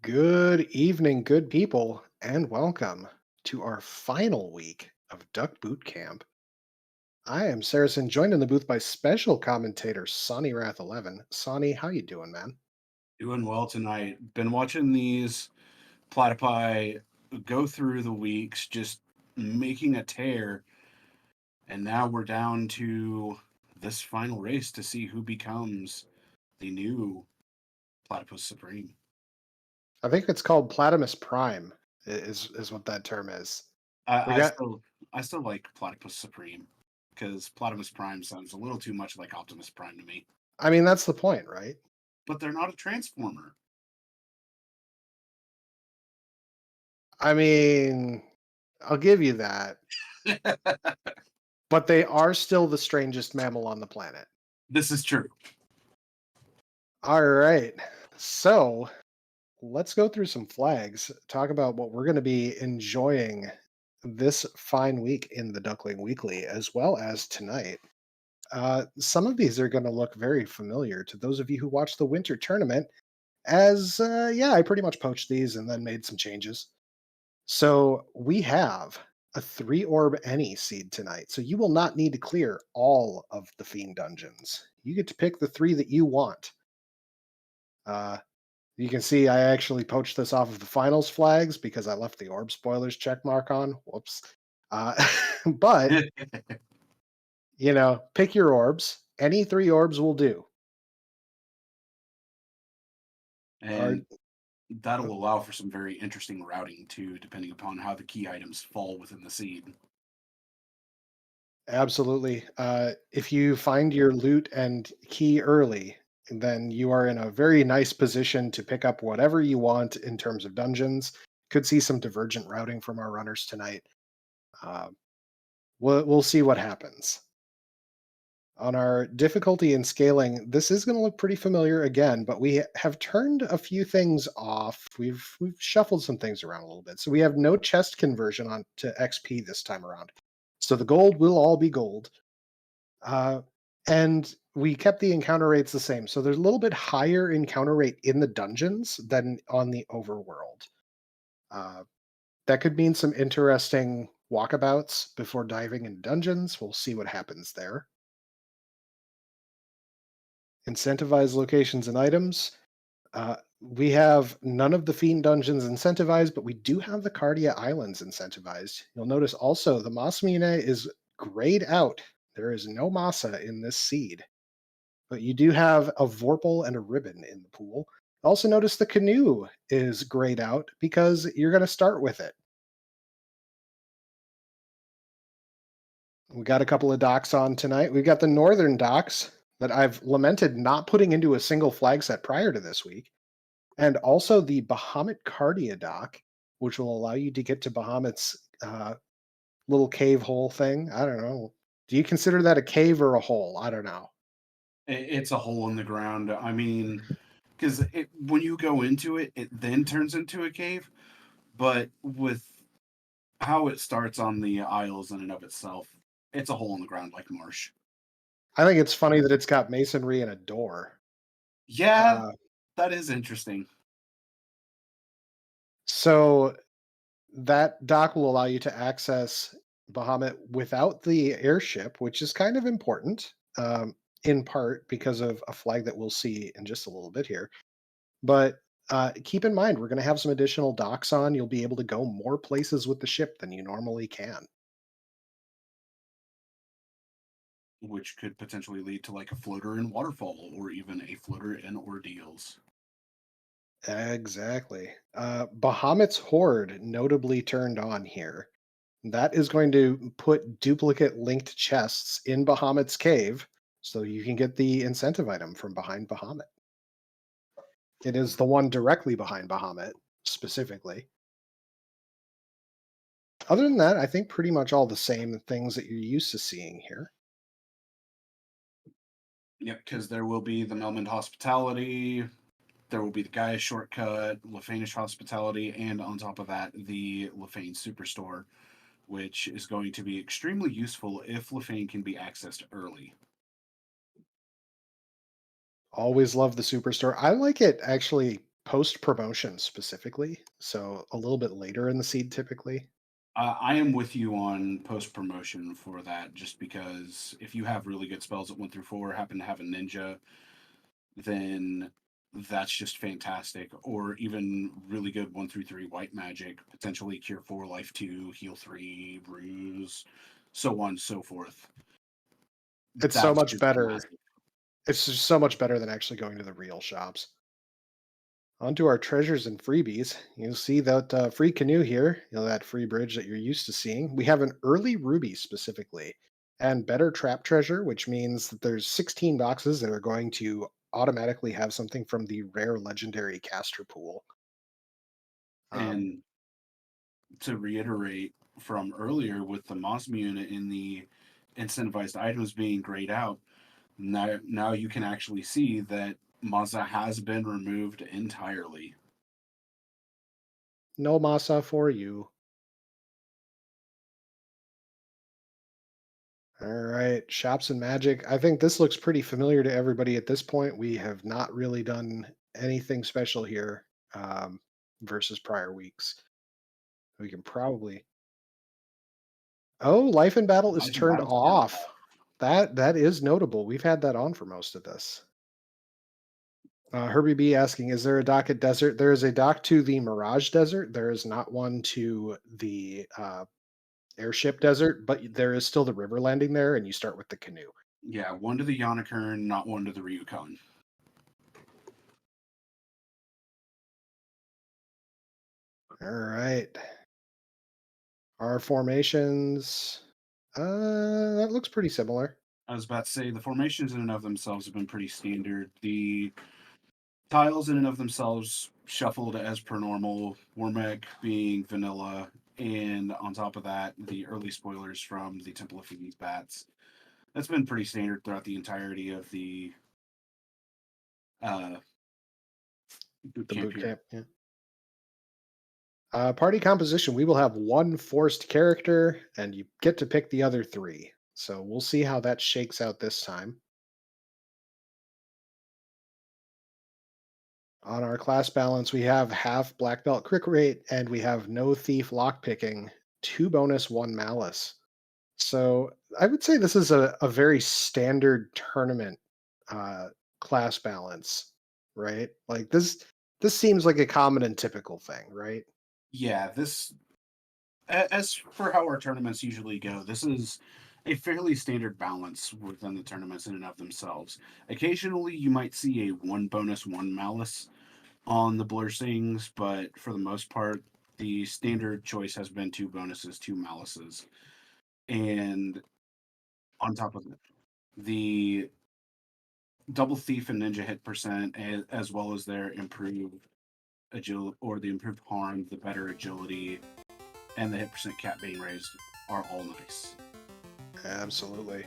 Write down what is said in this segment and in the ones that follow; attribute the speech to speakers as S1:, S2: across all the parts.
S1: Good evening, good people, and welcome to our final week of Duck Boot Camp. I am Saracen, joined in the booth by special commentator Sonny Wrath 11. Sonny, how you doing, man?
S2: Doing well tonight. Been watching these platypi go through the weeks, just making a tear, and now we're down to this final race to see who becomes the new platypus supreme.
S1: I think it's called Platymus Prime, is what that term is. We
S2: I, I
S1: got,
S2: still I still like platypus supreme because platypus prime sounds a little too much like Optimus Prime to me.
S1: I mean, that's the point, right?
S2: But they're not a transformer.
S1: I mean, I'll give you that, but they are still the strangest mammal on the planet.
S2: This is true.
S1: All right. So let's go through some flags, talk about what we're going to be enjoying this fine week in the Duckling Weekly, as well as tonight. Some of these are going to look very familiar to those of you who watched the winter tournament, as, yeah, I pretty much poached these and then made some changes. So we have a 3 orb any seed tonight. So you will not need to clear all of the Fiend dungeons. You get to pick the 3 that you want. Uh, You can see I actually poached this off of the finals flags because I left the orb spoilers check mark on. Whoops. Uh, but, pick your orbs. Any 3 orbs will do. Are
S2: And that'll allow for some very interesting routing too, depending upon how the key items fall within the seed.
S1: absolutely. If you find your loot and key early, then you are in a very nice position to pick up whatever you want in terms of dungeons. Could see some divergent routing from our runners tonight. Uh, we'll see what happens. On our difficulty and scaling, this is going to look pretty familiar again, but we have turned a few things off. We've shuffled some things around a little bit. So we have no chest conversion on to XP this time around. So the gold will all be gold. Uh, and we kept the encounter rates the same. So there's a little bit higher encounter rate in the dungeons than on the overworld. Uh, that could mean some interesting walkabouts before diving in dungeons. We'll see what happens there. Incentivize locations and items. We have none of the Fiend dungeons incentivized, but we do have the Cardia Islands incentivized. You'll notice also the Masmine is grayed out. There is no Masa in this seed, but you do have a Vorpal and a Ribbon in the pool. Also notice the canoe is grayed out because you're going to start with it. We got a couple of docks on tonight. We've got the northern docks that I've lamented not putting into a single flag set prior to this week. And also the Bahamut Cardia dock, which will allow you to get to Bahamut's little cave hole thing. I don't know. Do you consider that a cave or a hole? I don't know.
S2: It's a hole in the ground. I mean, because when you go into it, it then turns into a cave. But with how it starts on the isles in and of itself, it's a hole in the ground like marsh.
S1: I think it's funny that it's got masonry and a door.
S2: Yeah,
S1: Uh,
S2: that is interesting.
S1: so that dock will allow you to access Bahamut without the airship, which is kind of important, in part because of a flag that we'll see in just a little bit here. But keep in mind, we're going to have some additional docks on. You'll be able to go more places with the ship than you normally can.
S2: Which could potentially lead to like a floater in waterfall or even a floater in ordeals.
S1: Exactly. Bahamut's Horde notably turned on here. That is going to put duplicate linked chests in Bahamut's cave so you can get the incentive item from behind Bahamut. It is the one directly behind Bahamut, specifically. Other than that, I think pretty much all the same things that you're used to seeing here.
S2: Yep, because there will be the Melmond Hospitality, there will be the Gaia Shortcut, Lefanish Hospitality, and on top of that, the Lefane Superstore, which is going to be extremely useful if Lefane can be accessed early.
S1: Always love the Superstore. I like it actually post promotion specifically, so a little bit later in the seed typically.
S2: I am with you on post promotion for that, just because if you have really good spells at 1 through 4, happen to have a ninja, then that's just fantastic. Or even really good 1 through 3 white magic, potentially cure 4, life 2, heal 3, bruise, so on and so forth.
S1: It's so
S2: That's
S1: much
S2: just
S1: better.
S2: massive.
S1: It's just so much better than actually going to the real shops. Onto our treasures and freebies. You'll see that free canoe here, that free bridge that you're used to seeing. We have an early ruby specifically, and better trap treasure, which means that there's 16 boxes that are going to automatically have something from the rare legendary caster pool. Um,
S2: And to reiterate from earlier with the Mosm unit in the incentivized items being grayed out, now you can actually see that Mazda has been removed entirely.
S1: no masa for you. All right, shops and magic. I think this looks pretty familiar to everybody at this point. We have not really done anything special here versus prior weeks. We can probably. Oh, life in battle is
S2: Life in
S1: turned
S2: battle's turned off.
S1: off. That is notable. We've had that on for most of this. Herbie B asking, is there a dock at desert? There is a dock to the Mirage Desert. There is not one to the airship desert, but there is still the river landing there, and you start with the canoe.
S2: Yeah, one to the Yonakern, not one to the Ryukon.
S1: All right. Our formations. That looks pretty similar.
S2: I was about to say the formations in and of themselves have been pretty standard. The tiles in and of themselves shuffled as per normal, Warmech being vanilla, and on top of that, the early spoilers from the Temple of Phoenix bats. That's been pretty standard throughout the entirety of the uh, boot
S1: The
S2: camp
S1: boot
S2: here.
S1: camp. Yeah. Party composition. We will have one forced character, and you get to pick the other three. So we'll see how that shakes out this time. On our class balance, we have half black belt crit rate, and we have no thief lockpicking, 2 bonus, 1 malice. So I would say this is a very standard tournament uh, class balance, right? Like this seems like a common and typical thing, right?
S2: Yeah, this, as for how our tournaments usually go, this is a fairly standard balance within the tournaments in and of themselves. Occasionally, you might see a 1 bonus, 1 malice on the Blursings, but for the most part, the standard choice has been 2 bonuses, 2 malices. And on top of it, the double thief and ninja hit percent, as well as their improved agility or the improved harm, the better agility, and the hit percent cap being raised are all nice.
S1: Absolutely.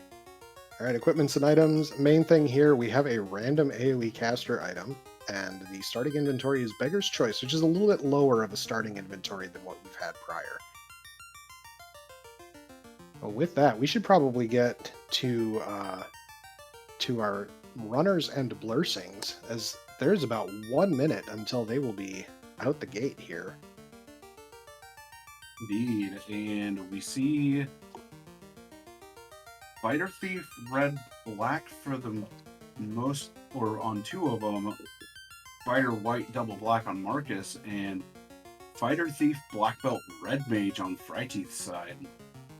S1: All right, equipments and items. Main thing here, we have a random AoE caster item, and the starting inventory is Beggar's Choice, which is a little bit lower of a starting inventory than what we've had prior. Well, with that, we should probably get to our runners and blursings, as there's about 1 minute until they will be out the gate here.
S2: Indeed, and we see Fighter Thief red black for the most, or on 2 of them, Fighter white double black on Marcus, and Fighter Thief black belt red mage on Freiteeth's side.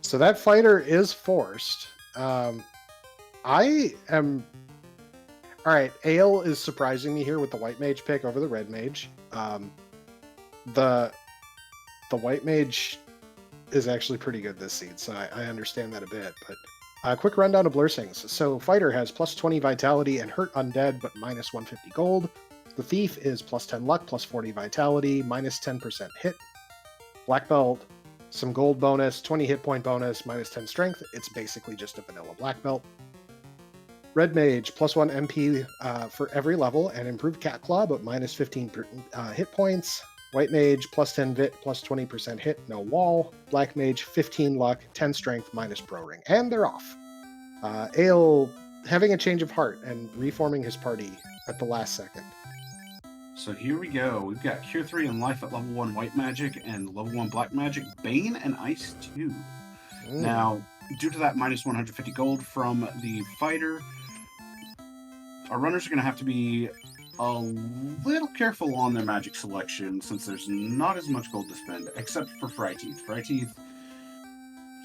S1: So that fighter is forced. I am. All right, Ale is surprising me here with the white mage pick over the red mage. The white mage is actually pretty good this seed, so I understand that a bit. But quick rundown of Blursings. So fighter has plus 20 vitality and hurt undead, but minus 150 gold. The thief is plus 10 luck, plus 40 vitality, minus 10% hit. Black belt, some gold bonus, 20 hit point bonus, minus 10 strength. It's basically just a vanilla black belt. Red mage, plus 1 MP for every level, and improved cat claw, but minus 15 hit points. White mage, plus 10 vit, plus 20% hit, no wall. Black mage, 15 luck, 10 strength, minus pro ring. And they're off. Ale having a change of heart and reforming his party at the last second.
S2: So here we go. We've got Cure 3 and Life at level 1 White Magic and level 1 Black Magic, Bane and Ice 2. Now, due to that minus 150 gold from the fighter, our runners are going to have to be a little careful on their magic selection since there's not as much gold to spend, except for Fryteeth. Fryteeth,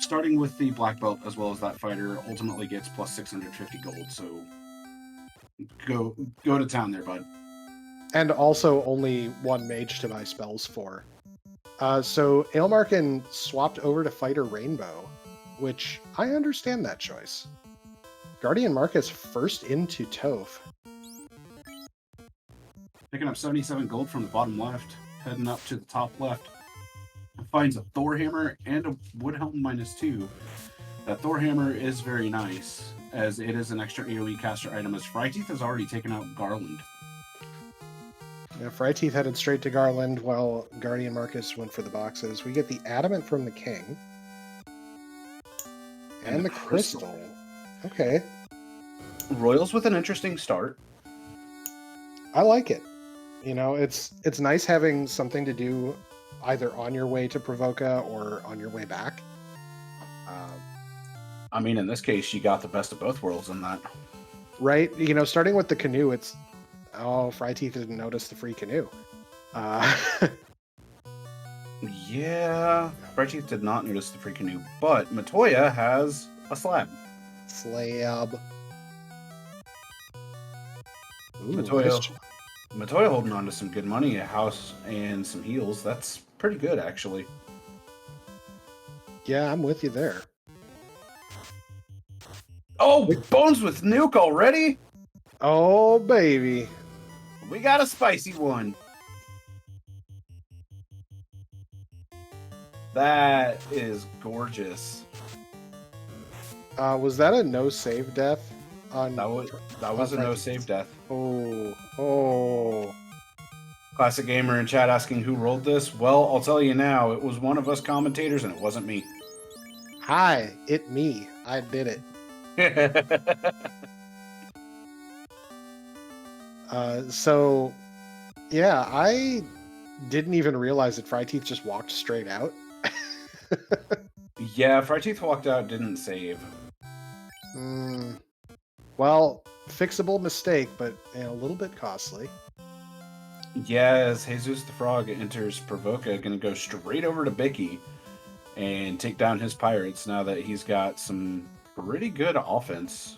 S2: starting with the black belt as well as that fighter, ultimately gets plus 650 gold. So go to town there, bud.
S1: And also only one mage to buy spells for. So Aelmarkin swapped over to Fighter Rainbow, which I understand that choice. Guardian Marcus first into Toph.
S2: Picking up 77 gold from the bottom left, heading up to the top left. Finds a Thor Hammer and a Woodhelm -2. That Thor Hammer is very nice, as it is an extra AoE caster item, as Fryteeth has already taken out Garland.
S1: Yeah, Fryteeth headed straight to Garland, while Guardian Marcus went for the boxes. We get the Adamant from the King. And the Crystal. Okay.
S2: Royals with an interesting start.
S1: I like it. You know, it's nice having something to do either on your way to Provoca or on your way back.
S2: I mean, in this case, you got the best of both worlds in that.
S1: Right? You know, starting with the canoe, it's... Oh, Fryteeth didn't notice the free canoe.
S2: Yeah, Fryteeth did not notice the free canoe, but Matoya has a slab.
S1: Slab. Ooh,
S2: Matoya holding on to some good money, a house and some heals. That's pretty good, actually.
S1: Yeah, I'm with you there.
S2: Oh, Bones with Nuke already?
S1: Oh, baby.
S2: We got a spicy one. That is gorgeous.
S1: Was that a no save death?
S2: That was a no save death.
S1: Oh.
S2: Classic Gamer in chat asking who rolled this. Well, I'll tell you now, it was one of us commentators and it wasn't me.
S1: Hi, it me. I did it. So, yeah, I didn't even realize that Fryteeth just walked straight out.
S2: Yeah, Fryteeth walked out, didn't save.
S1: Well, fixable mistake, but a little bit costly.
S2: Yeah, as Jesus the Frog enters Provoca, going to go straight over to Bicky and take down his pirates now that he's got some pretty good offense.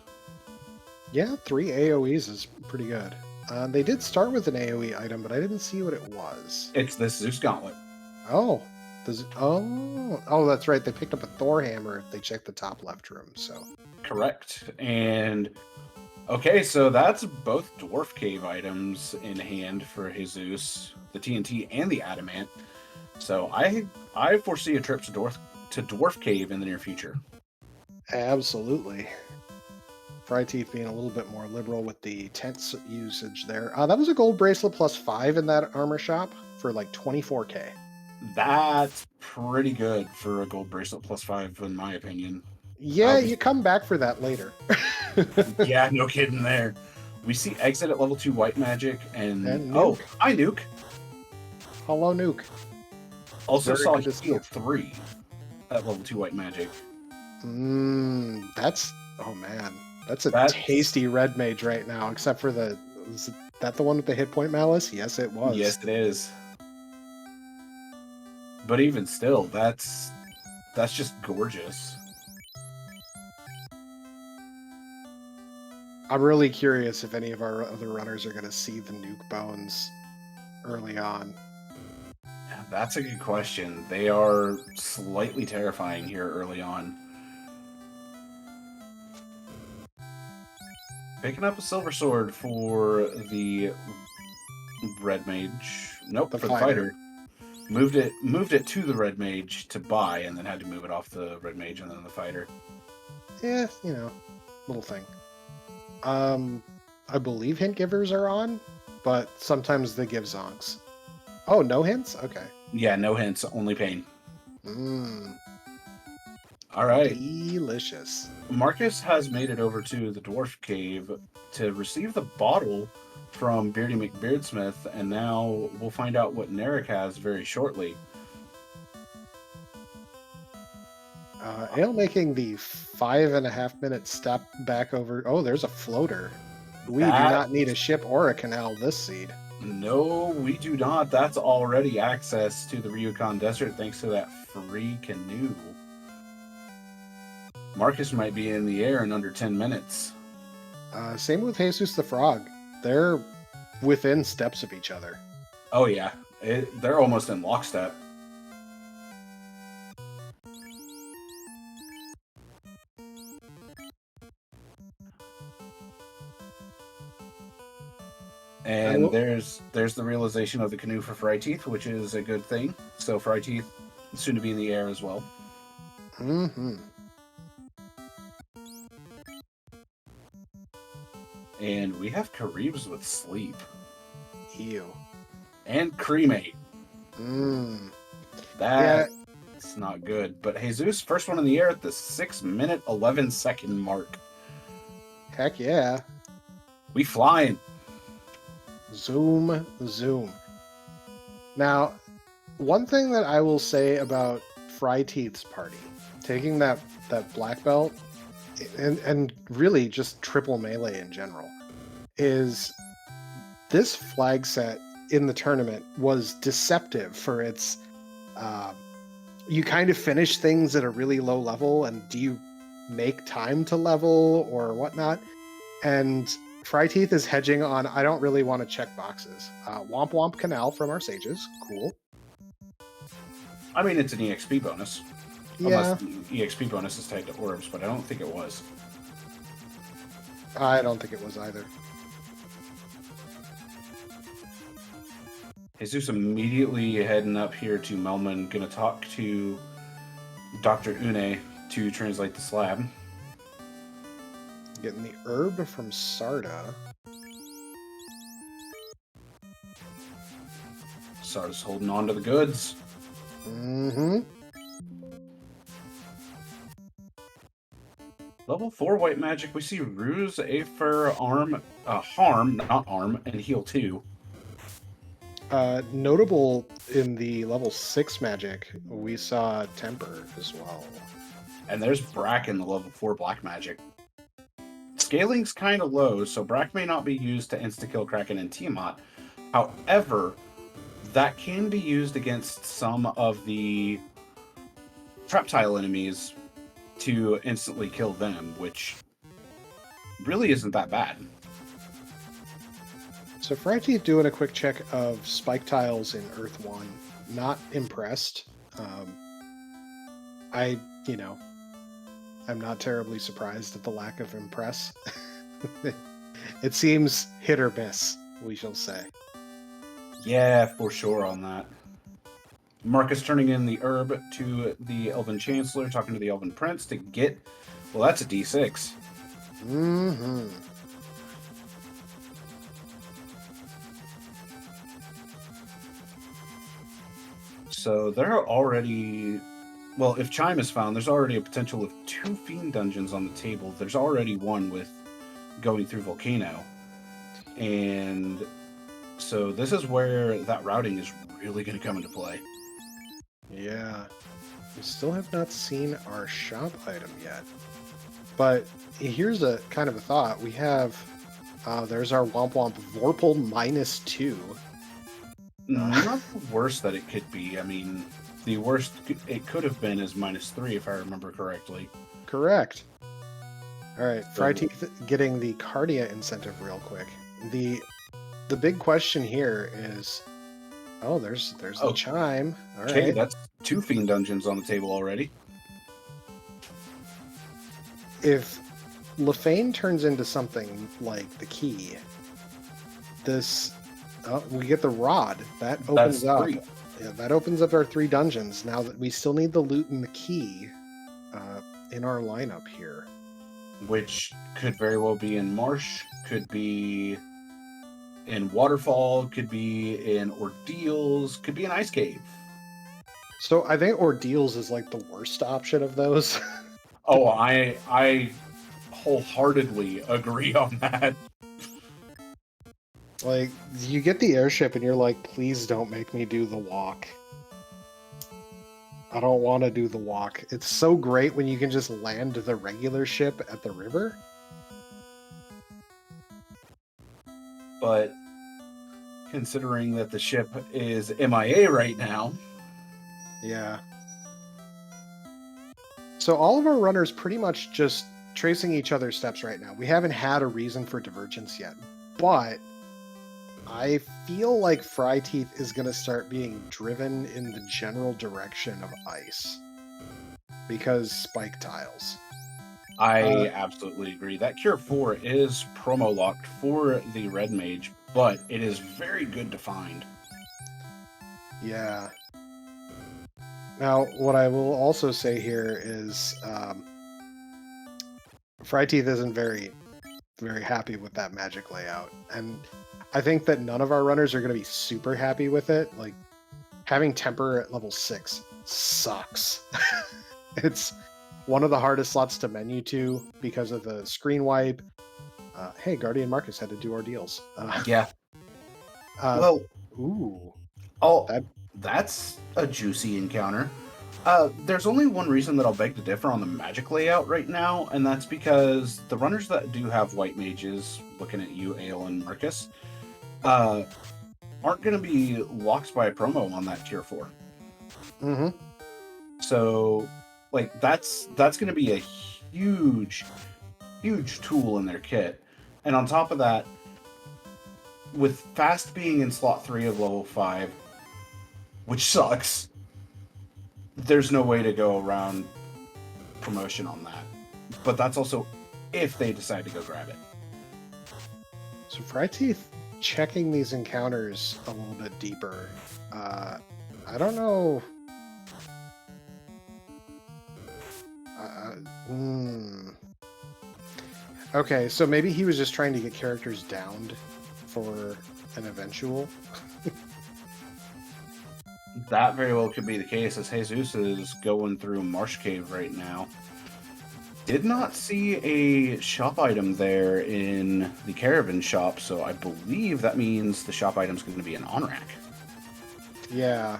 S1: Yeah, 3 AoEs is pretty good. They did start with an AoE item, but I didn't see what it was.
S2: It's the Zeus Gauntlet.
S1: Oh. Oh, that's right. They picked up a Thor Hammer if they checked the top left room, so.
S2: Correct. And okay, so that's both Dwarf Cave items in hand for Jesus, the TNT and the Adamant. So I foresee a trip to Dwarf Cave in the near future.
S1: Absolutely. Fryteeth being a little bit more liberal with the tent usage there. That was a gold bracelet plus 5 in that armor shop for like 24k.
S2: That's pretty good for a gold bracelet plus 5, in my opinion.
S1: Yeah, you come back for that later.
S2: Yeah, no kidding there. We see Exit at level 2 White Magic and
S1: Nuke.
S2: Oh, hi Nuke.
S1: Hello, Nuke.
S2: Also
S1: Very
S2: saw
S1: good to
S2: Heal
S1: see.
S2: 3 at level 2 White Magic.
S1: That's... Oh, man. That's a tasty red mage right now, except for the... Was that the one with the hit point malice? Yes, it was.
S2: Yes, it is. But even still, that's just gorgeous.
S1: I'm really curious if any of our other runners are going to see the nuke bones early on.
S2: Yeah, that's a good question. They are slightly terrifying here early on. Picking up a silver sword for the red mage. Nope, for the fighter. Moved it to the red mage to buy, and then had to move it off the red mage and then the fighter.
S1: Yeah, little thing. I believe hint givers are on, but sometimes they give zonks. Oh, no hints? Okay.
S2: Yeah, no hints, only pain. All right.
S1: Delicious.
S2: Marcus has made it over to the Dwarf Cave to receive the bottle from Beardy McBeardsmith, and now we'll find out what Narek has very shortly.
S1: Ale making the 5.5-minute step back over. Oh, there's a floater. We do not need a ship or a canal this seed.
S2: No, we do not. That's already access to the Ryukon Desert thanks to that free canoe. Marcus might be in the air in under 10 minutes.
S1: Same with Jesus the Frog. They're within steps of each other.
S2: Oh, yeah. They're almost in lockstep. And there's the realization of the canoe for Fryteeth, which is a good thing. So Fryteeth soon to be in the air as well.
S1: Mm-hmm.
S2: And we have Caribs with sleep.
S1: Ew.
S2: And cremate. That's not good. But Jesus, first one in the air at the 6-minute 11-second mark.
S1: Heck yeah.
S2: We flying.
S1: Zoom, zoom. Now, one thing that I will say about Fryteeth's party, taking that black belt, and really just triple melee in general, is this flag set in the tournament was deceptive for its you kind of finish things at a really low level, and do you make time to level or whatnot? And Fryteeth is hedging on, I don't really want to check boxes. Womp Womp Canal from our sages. Cool.
S2: I mean, it's an EXP bonus.
S1: Yeah.
S2: Unless the EXP bonus is tied to orbs, but I don't think it was.
S1: I don't think it was either.
S2: Jesus immediately heading up here to Melman, gonna talk to Dr. Une to translate the slab.
S1: Getting the herb from Sarda.
S2: Sarda's holding on to the goods.
S1: Mm-hmm.
S2: Level 4 white magic, we see Ruse, Aether, Harm, not Arm, and Heal 2.
S1: Notable in the level 6 magic, we saw Temper as well.
S2: And there's Brack in the level 4 black magic. Scaling's kind of low, so Brack may not be used to insta-kill Kraken and Tiamat. However, that can be used against some of the trap tile enemies to instantly kill them, which really isn't that bad.
S1: So Fryteeth doing a quick check of spike tiles in Earth 1. Not impressed. I'm not terribly surprised at the lack of impress. It seems hit or miss, we shall say.
S2: Yeah, for sure on that. Marcus turning in the herb to the Elven Chancellor, talking to the Elven Prince to get... Well, that's a D6.
S1: Mm-hmm.
S2: So there are already... Well, if Chime is found, there's already a potential of 2 Fiend Dungeons on the table. There's already one with going through Volcano. And so this is where that routing is really going to come into play.
S1: Yeah. We still have not seen our shop item yet. But here's a kind of a thought. We have... there's our Womp Womp Vorpal -2.
S2: Not the worst that it could be. I mean... The worst it could have been is -3, if I remember correctly.
S1: Correct. All right, Fryteeth getting the Cardia incentive real quick. The big question here is, there's the Chime. All right,
S2: okay, that's 2 Fiend Dungeons on the table already.
S1: If Lefane turns into something like the key, we get the rod that opens up. 3. Yeah, that opens up our 3 dungeons. Now that we still need the loot and the key in our lineup here.
S2: Which could very well be in Marsh, could be in Waterfall, could be in Ordeals, could be in Ice Cave.
S1: So I think Ordeals is like the worst option of those.
S2: Oh, I wholeheartedly agree on that.
S1: Like, you get the airship and you're like, please don't make me do the walk. I don't want to do the walk. It's so great when you can just land the regular ship at the river.
S2: But considering that the ship is MIA right now,
S1: Yeah. So all of our runners pretty much just tracing each other's steps right now. We haven't had a reason for divergence yet, but I feel like Fryteeth is going to start being driven in the general direction of ice because spike tiles.
S2: I absolutely agree. That Cure 4 is promo locked for the Red Mage, but it is very good to find.
S1: Yeah. Now, what I will also say here is Fryteeth isn't very happy with that magic layout. And I think that none of our runners are going to be super happy with it. Like, having Temper at level 6 sucks. It's one of the hardest slots to menu to because of the screen wipe. Hey, Guardian Marcus had to do ordeals.
S2: Yeah.
S1: Well, ooh.
S2: Oh, that's a juicy encounter. There's only one reason that I'll beg to differ on the magic layout right now, and that's because the runners that do have white mages, looking at you, Ale and Marcus, aren't going to be locked by a promo on that Cure 4.
S1: Mm-hmm.
S2: So, like, that's going to be a huge tool in their kit. And on top of that, with Fast being in slot 3 of level 5, which sucks, there's no way to go around promotion on that. But that's also if they decide to go grab it.
S1: So Fryteeth checking these encounters a little bit deeper. I don't know. Okay, so maybe he was just trying to get characters downed for an eventual.
S2: That very well could be the case, as Jesus is going through Marsh Cave right now. Did not see a shop item there in the caravan shop, so I believe that means the shop item is going to be an on-rack.
S1: Yeah.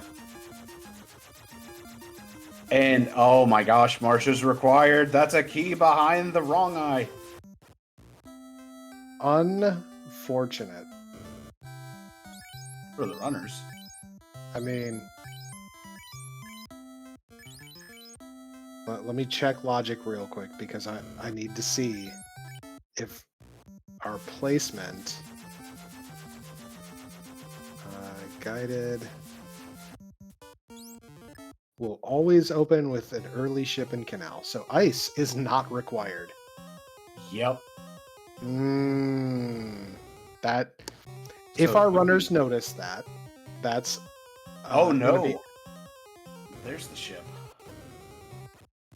S2: And, oh my gosh, Marsh is required. That's a key behind the wrong eye.
S1: Unfortunate.
S2: For the runners.
S1: I mean, let me check logic real quick because I need to see if our placement guided will always open with an early ship and canal. So ice is not required.
S2: Yep.
S1: That if our runners notice that, that's
S2: oh no. There's the ship.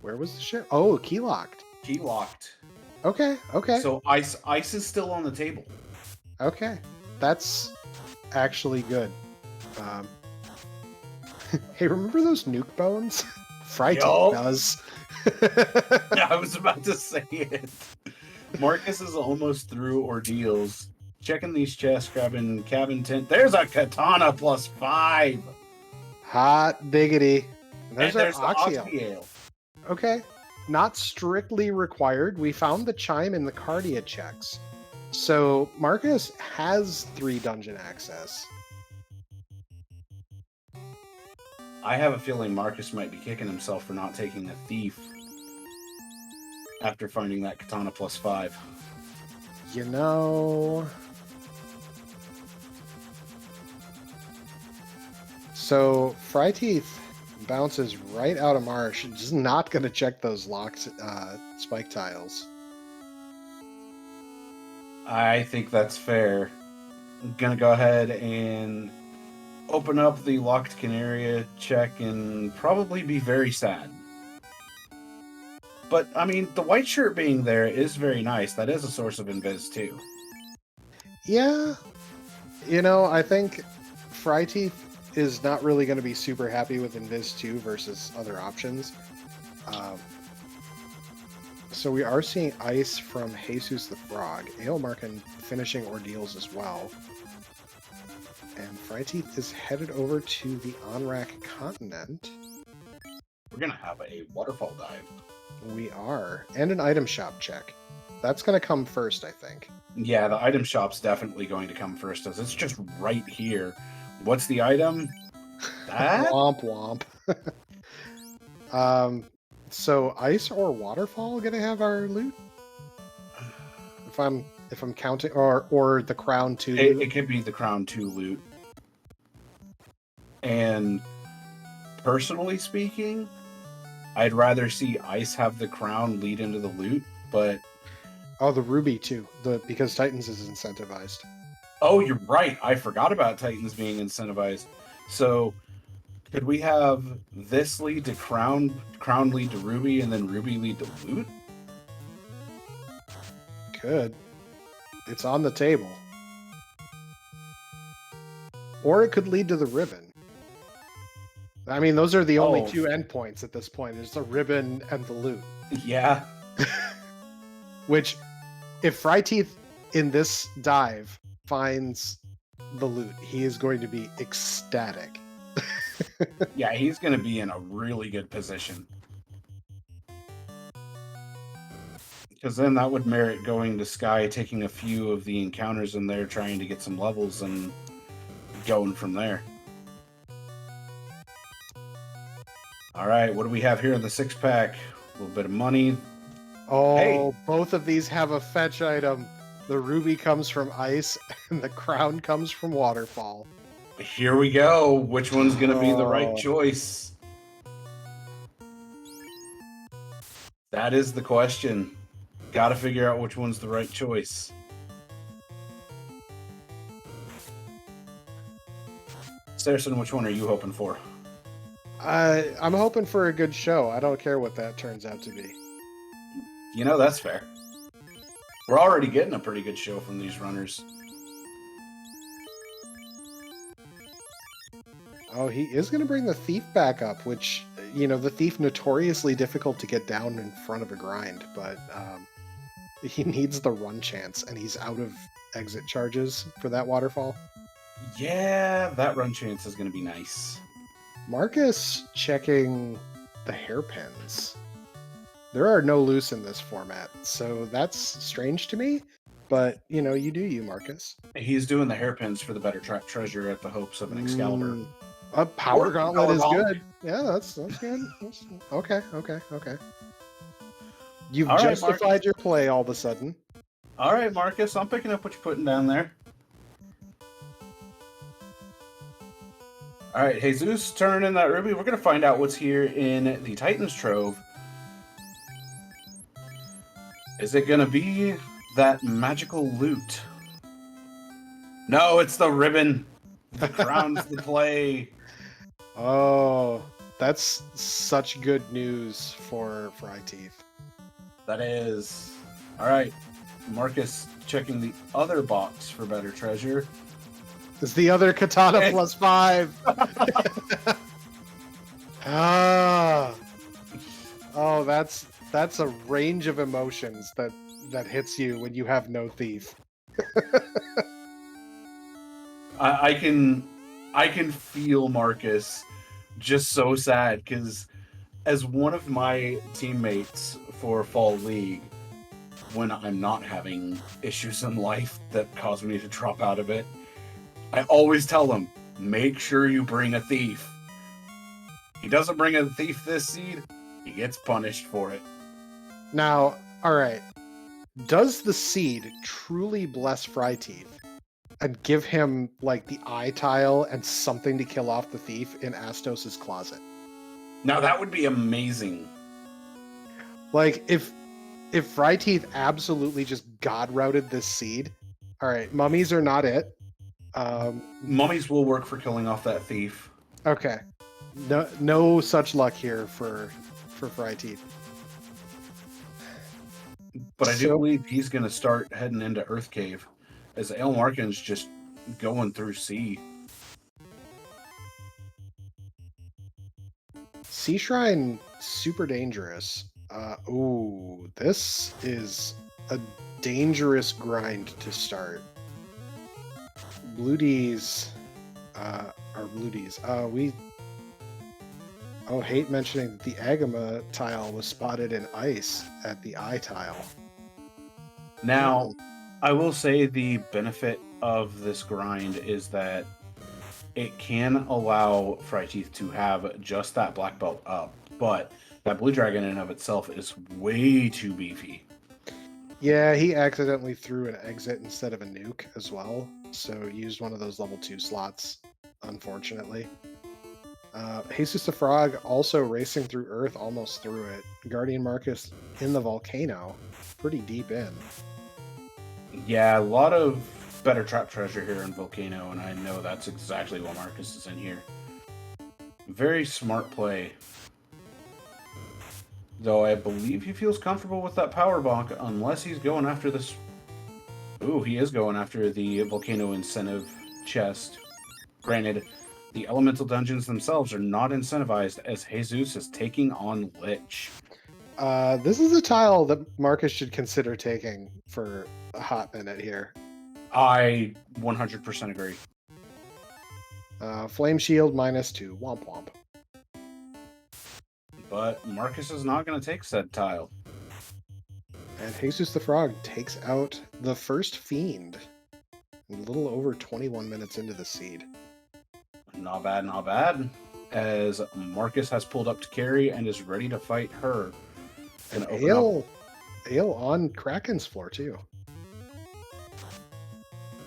S1: Where was the ship? Oh, key locked.
S2: Key locked.
S1: Okay.
S2: So ice is still on the table.
S1: Okay. That's actually good. Hey, remember those nuke bones? Fryteeth does.
S2: I was about to say it. Marcus is almost through ordeals. Checking these chests, grabbing cabin tent. There's a katana +5.
S1: Hot diggity. And there's
S2: the
S1: Oxyale. Okay. Not strictly required. We found the chime in the Cardia checks. So Marcus has 3 dungeon access.
S2: I have a feeling Marcus might be kicking himself for not taking a thief after finding that katana +5.
S1: You know... So Fryteeth bounces right out of Marsh. Just not going to check those locked spike tiles.
S2: I think that's fair. I'm going to go ahead and open up the locked Canaria check and probably be very sad. But, I mean, the white shirt being there is very nice. That is a source of invis, too.
S1: Yeah. You know, I think Fryteeth is not really going to be super happy with Invis 2 versus other options. So we are seeing ice from Jesus the Frog. Aelmarkin finishing ordeals as well. And Fryteeth is headed over to the Onrak continent.
S2: We're gonna have a waterfall dive.
S1: We are. And an item shop check. That's going to come first, I think.
S2: Yeah, the item shop's definitely going to come first, as it's just right here. What's the item? That?
S1: Womp womp. So ice or waterfall gonna have our loot? If I'm counting, or the crown 2 loot?
S2: It could be the crown 2 loot. And personally speaking, I'd rather see ice have the crown lead into the loot, but
S1: Oh, the ruby too. Because Titans is incentivized.
S2: oh, you're right. I forgot about Titans being incentivized. So could we have this lead to crown lead to ruby, and then ruby lead to loot?
S1: Could. It's on the table. Or it could lead to the ribbon. I mean, those are the only 2 endpoints at this point. There's the ribbon and the loot.
S2: Yeah.
S1: Which, if Fryteeth in this dive finds the loot, he is going to be ecstatic.
S2: Yeah, he's going to be in a really good position. Because then that would merit going to Sky, taking a few of the encounters in there, trying to get some levels, and going from there. All right, what do we have here in the 6-pack? A little bit of money.
S1: Oh,
S2: hey.
S1: Both of these have a fetch item. The ruby comes from ice, and the crown comes from waterfall.
S2: Here we go. Which one's going to be the right choice? That is the question. Got to figure out which one's the right choice. Saracen, which one are you hoping for?
S1: I'm hoping for a good show. I don't care what that turns out to be.
S2: You know, that's fair. We're already getting a pretty good show from these runners.
S1: Oh, he is going to bring the thief back up, which, you know, the thief notoriously difficult to get down in front of a grind, but he needs the run chance, and he's out of exit charges for that waterfall.
S2: Yeah, that run chance is going to be nice.
S1: Marcus checking the hairpins. There are no loose in this format, so that's strange to me, but, you know, you do you, Marcus.
S2: He's doing the hairpins for the better treasure at the hopes of an Excalibur.
S1: A power gauntlet is good. Yeah, that's good. Okay. You've justified your play all of a sudden.
S2: All right, Marcus, I'm picking up what you're putting down there. All right, Jesus, turn in that ruby. We're going to find out what's here in the Titans Trove. Is it going to be that magical loot? No, it's the ribbon. The crown's the play.
S1: Oh, that's such good news for Fryteeth.
S2: That is. All right, Marcus checking the other box for better treasure.
S1: Is the other katana +5? Oh, that's a range of emotions that hits you when you have no thief.
S2: I can feel Marcus just so sad, because as one of my teammates for Fall League, when I'm not having issues in life that cause me to drop out of it, I always tell him, make sure you bring a thief. He doesn't bring a thief this seed, he gets punished for it.
S1: Now, alright, does the seed truly bless Fryteeth and give him, like, the eye tile and something to kill off the thief in Astos' closet?
S2: Now that would be amazing.
S1: Like, if Fryteeth absolutely just god-routed this seed, alright, mummies are not it.
S2: Mummies will work for killing off that thief.
S1: Okay. No such luck here for Fryteeth.
S2: But I do believe he's going to start heading into Earth Cave, as El Markin's just going through sea.
S1: Sea Shrine, super dangerous. Ooh, this is a dangerous grind to start. Blue D's Our bluties. Hate mentioning that the Agama tile was spotted in ice at the I tile.
S2: Now, I will say the benefit of this grind is that it can allow Fryteeth to have just that black belt up, but that blue dragon in and of itself is way too beefy.
S1: Yeah, he accidentally threw an exit instead of a nuke as well, so used one of those level 2 slots, unfortunately. Jesus the Frog also racing through Earth, almost through it. Guardian Marcus in the volcano, pretty deep in.
S2: Yeah, a lot of better trap treasure here in Volcano, and I know that's exactly what Marcus is in here. Very smart play. Though I believe he feels comfortable with that power bonk, unless he's going after this. Ooh, he is going after the Volcano incentive chest. Granted, the elemental dungeons themselves are not incentivized, as Jesus is taking on Lich.
S1: This is a tile that Marcus should consider taking for a hot minute here.
S2: I 100% agree.
S1: Flame Shield -2. Womp womp.
S2: But Marcus is not going to take said tile.
S1: And Jesus the Frog takes out the first Fiend. A little over 21 minutes into the seed.
S2: Not bad, not bad. As Marcus has pulled up to carry and is ready to fight her.
S1: And Ale on Kraken's floor, too.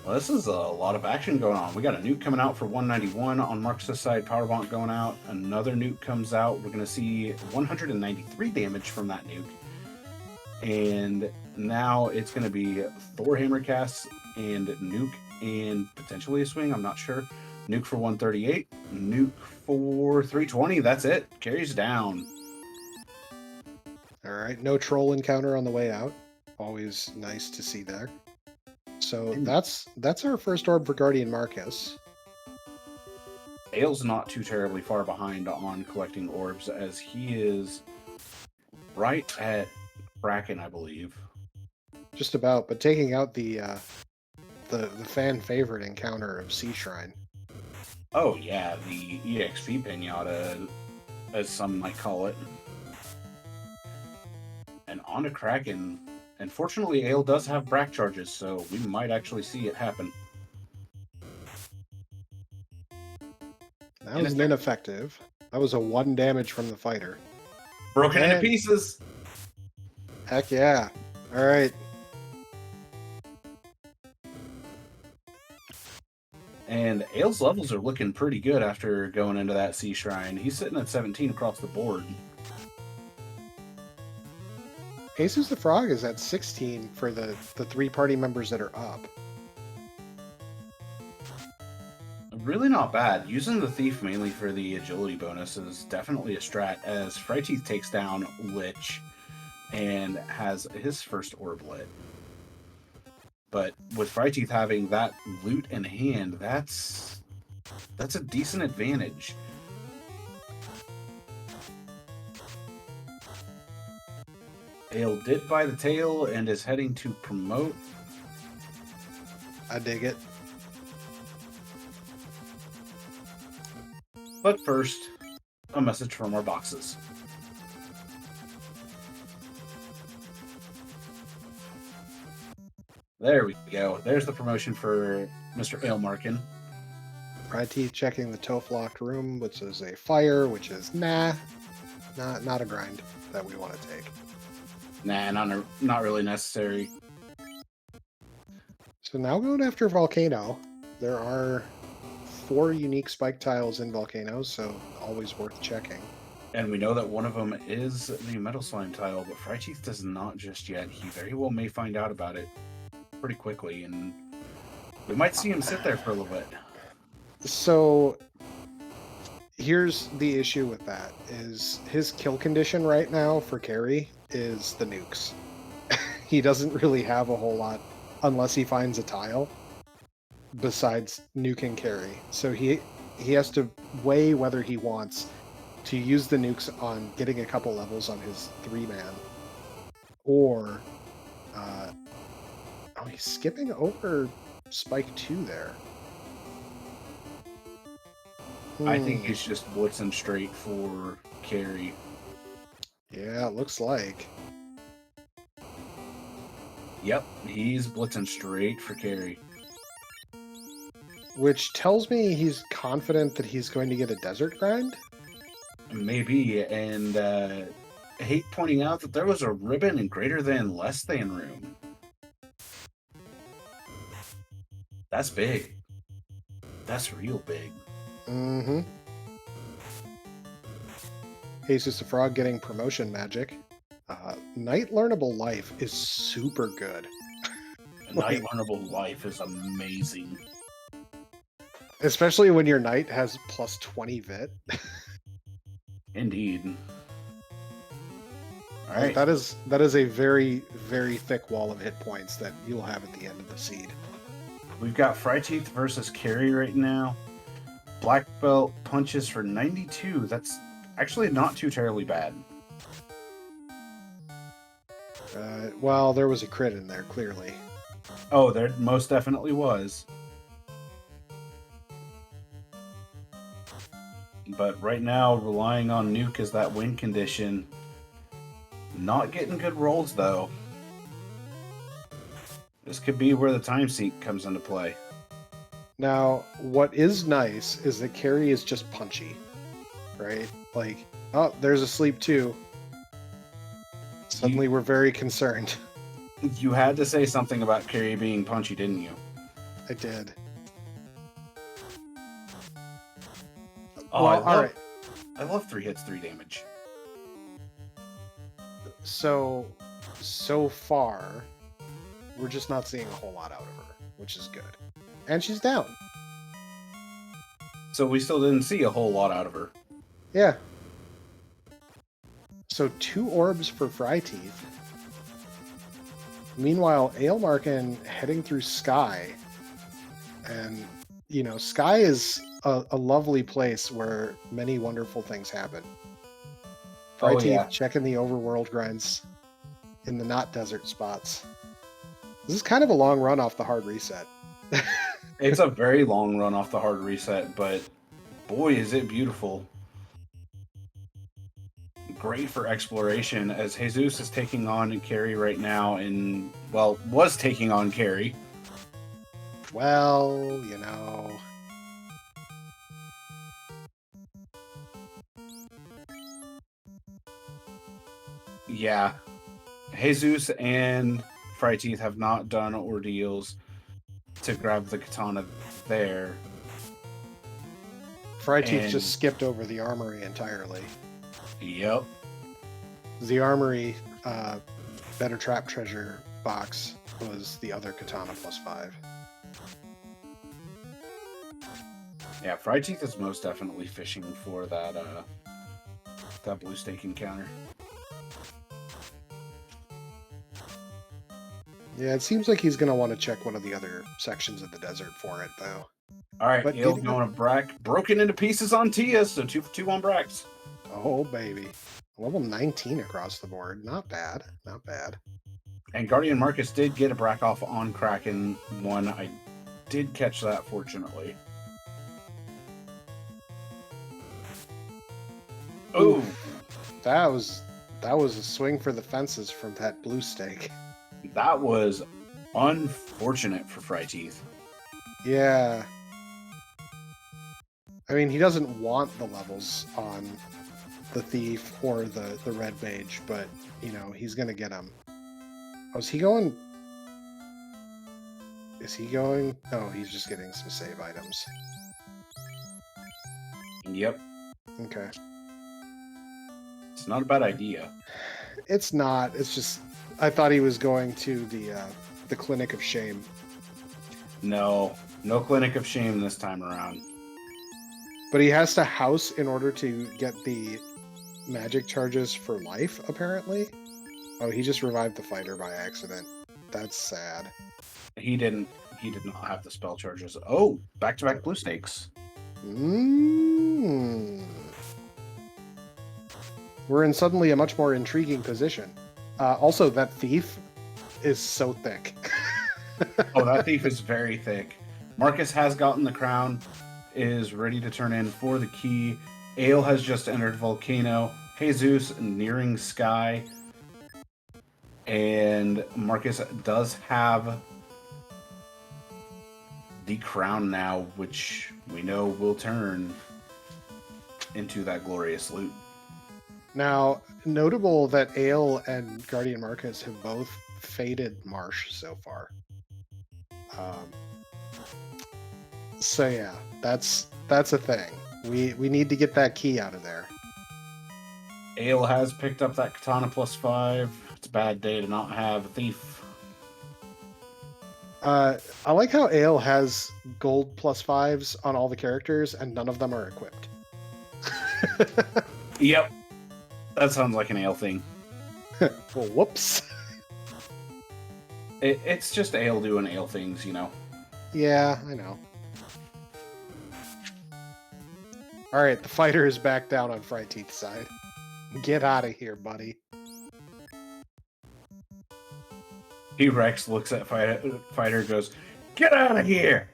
S2: Well, this is a lot of action going on. We got a nuke coming out for 191 on Marcus' side, power bonk going out. Another nuke comes out. We're going to see 193 damage from that nuke. And now it's going to be Thor hammer casts and nuke and potentially a swing. I'm not sure. Nuke for 138. Nuke for 320. That's it. Carries down.
S1: All right, no troll encounter on the way out. Always nice to see there. So that's our first orb for Guardian Marcus.
S2: Ale's not too terribly far behind on collecting orbs, as he is right at Kraken, I believe.
S1: Just about, but taking out the fan favorite encounter of Sea Shrine.
S2: Oh yeah, the EXP pinata, as some might call it. And on to Kraken. Unfortunately, Ale does have Brack charges, so we might actually see it happen.
S1: That was an ineffective. That was a 1 damage from the fighter.
S2: Broken into pieces!
S1: Heck yeah. All right.
S2: And Ale's levels are looking pretty good after going into that Sea Shrine. He's sitting at 17 across the board.
S1: Jesus the Frog is at 16 for the 3 party members that are up.
S2: Really not bad. Using the Thief mainly for the agility bonus is definitely a strat, as Fryteeth takes down Lich and has his first orb lit. But with Fryteeth having that loot in hand, that's a decent advantage. Ale did buy the tail and is heading to promote.
S1: I dig it.
S2: But first, a message from our boxes. There we go. There's the promotion for Mr. Ale Markin.
S1: Platy checking the Topher locked room, which is a fire, which is not a grind that we want to take.
S2: Nah, not really necessary.
S1: So now going after Volcano, there are 4 unique spike tiles in Volcanoes, so always worth checking.
S2: And we know that one of them is the Metal Slime tile, but Fryteeth does not just yet. He very well may find out about it pretty quickly, and we might see him sit there for a little bit.
S1: So here's the issue with that, is his kill condition right now for carry is the nukes. He doesn't really have a whole lot unless he finds a tile besides nuking carry. So he has to weigh whether he wants to use the nukes on getting a couple levels on his 3-man, or he's skipping over Spike 2 there.
S2: I think he's just blitzing straight for carry.
S1: Yeah, it looks like.
S2: Yep, he's blitzing straight for carry.
S1: Which tells me he's confident that he's going to get a desert grind?
S2: Maybe, and I hate pointing out that there was a ribbon in greater than less than room. That's big. That's real big.
S1: Mm-hmm. Jesus the Frog getting promotion magic. Night Learnable Life is super good.
S2: Night Learnable Life is amazing.
S1: Especially when your knight has plus 20 vit.
S2: Indeed. All
S1: Like,
S2: right.
S1: that is a very, very thick wall of hit points that you'll have at the end of the seed.
S2: We've got Fryteeth versus Carry right now. Black Belt punches for 92. That's actually not too terribly bad.
S1: Well, there was a crit in there, clearly.
S2: Oh, there most definitely was. But right now, relying on Nuke as that win condition. Not getting good rolls, though. This could be where the time sink comes into play.
S1: Now, what is nice is that Carrie is just punchy, right? Like, oh, there's a sleep too. Suddenly we're very concerned.
S2: You had to say something about Carrie being punchy, didn't you?
S1: I did.
S2: Oh,
S1: well, all right.
S2: I love 3 hits, 3 damage.
S1: So far, we're just not seeing a whole lot out of her, which is good. And she's down.
S2: So we still didn't see a whole lot out of her.
S1: Yeah. So 2 orbs for Fryteeth. Meanwhile, Aelmarkin heading through Sky. And, you know, Sky is a lovely place where many wonderful things happen. Fryteeth checking the overworld grinds in the not desert spots. This is kind of a long run off the hard reset.
S2: It's a very long run off the hard reset, but boy, is it beautiful. Great for exploration, as Jesus is taking on Carrie right now, and, well, was taking on Carrie.
S1: Well, you know.
S2: Yeah. Jesus and Fryteeth have not done ordeals to grab the katana there.
S1: Fryteeth just skipped over the armory entirely.
S2: Yep.
S1: The armory better trap treasure box was the other katana +5.
S2: Yeah, Fryteeth is most definitely fishing for that that blue stake encounter.
S1: Yeah, it seems like he's going to want to check one of the other sections of the desert for it, though.
S2: All right, Gale going to Brack. Broken into pieces on Tia, so 2 for 2 on Bracks.
S1: Oh, baby. Level 19 across the board. Not bad. Not bad.
S2: And Guardian Marcus did get a Brack off on Kraken 1. I did catch that, fortunately. Oh,
S1: that was a swing for the fences from that blue stake.
S2: That was unfortunate for Fryteeth.
S1: Yeah. I mean, he doesn't want the levels on the thief or the red mage, but, you know, he's going to get them. Oh, is he going? Oh, he's just getting some save items.
S2: Yep.
S1: Okay.
S2: It's not a bad idea.
S1: It's not. It's just, I thought he was going to the Clinic of Shame.
S2: No Clinic of Shame this time around.
S1: But he has to house in order to get the magic charges for life, apparently. Oh, he just revived the fighter by accident. That's sad.
S2: He did not have the spell charges. Oh, back-to-back blue stakes.
S1: We're in suddenly a much more intriguing position. Also, that thief is so thick.
S2: Oh, that thief is very thick. Marcus has gotten the crown. is ready to turn in for the key. Ale has just entered Volcano. Jesus nearing Sky. And Marcus does have the crown now, which we know will turn into that glorious loot.
S1: Now, notable that Ale and Guardian Marcus have both faded Marsh so far. So yeah, that's a thing. We need to get that key out of there.
S2: Ale has picked up that Katana +5. It's a bad day to not have a thief.
S1: I like how Ale has gold +5s on all the characters, and none of them are equipped.
S2: Yep. That sounds like an Ale thing.
S1: Well, whoops.
S2: It's just Ale doing Ale things, you know.
S1: Yeah, I know. All right, the fighter is back down on Fright Teeth's side. Get out of here, buddy.
S2: T-Rex looks at Fighter, goes, "Get out of here!"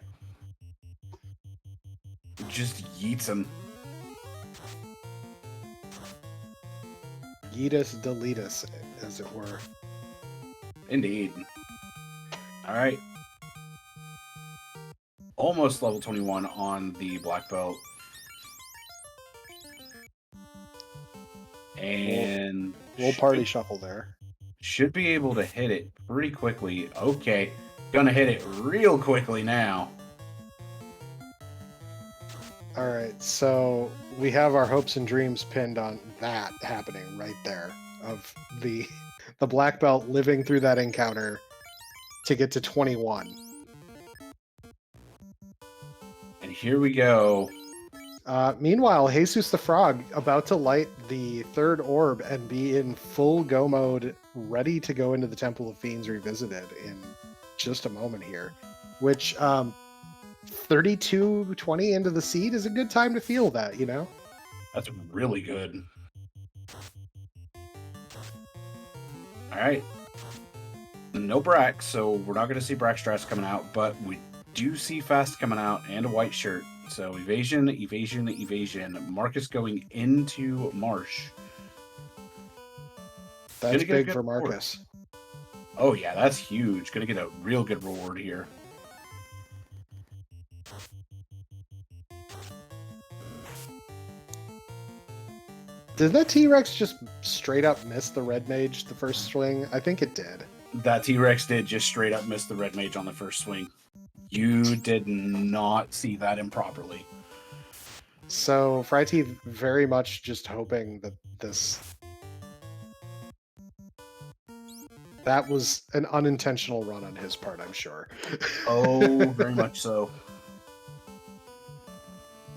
S2: Just yeets him.
S1: Yeetus deletus, as it were.
S2: Indeed. All right. Almost level 21 on the black belt. And
S1: we'll party shuffle there.
S2: Should be able to hit it pretty quickly. Okay. Gonna hit it real quickly now.
S1: All right, so we have our hopes and dreams pinned on that happening right there, of the black belt living through that encounter to get to 21.
S2: And here we go.
S1: Meanwhile, Jesus the Frog about to light the third orb and be in full go mode, ready to go into the Temple of Fiends Revisited in just a moment here, which 32-20 into the seed is a good time to feel that, you know?
S2: That's really good. All right. No Brax, so we're not going to see Braxtrass coming out, but we do see Fast coming out and a white shirt. So evasion, evasion, evasion. Marcus going into Marsh.
S1: That's big for Marcus.
S2: Reward. Oh yeah, that's huge. Gonna get a real good reward here.
S1: Did that T-Rex just straight up miss the Red Mage the first swing? I think it did.
S2: That T-Rex did just straight up miss the Red Mage on the first swing. You did not see that improperly.
S1: So Frighty very much just hoping that that was an unintentional run on his part, I'm sure.
S2: Oh, very much so.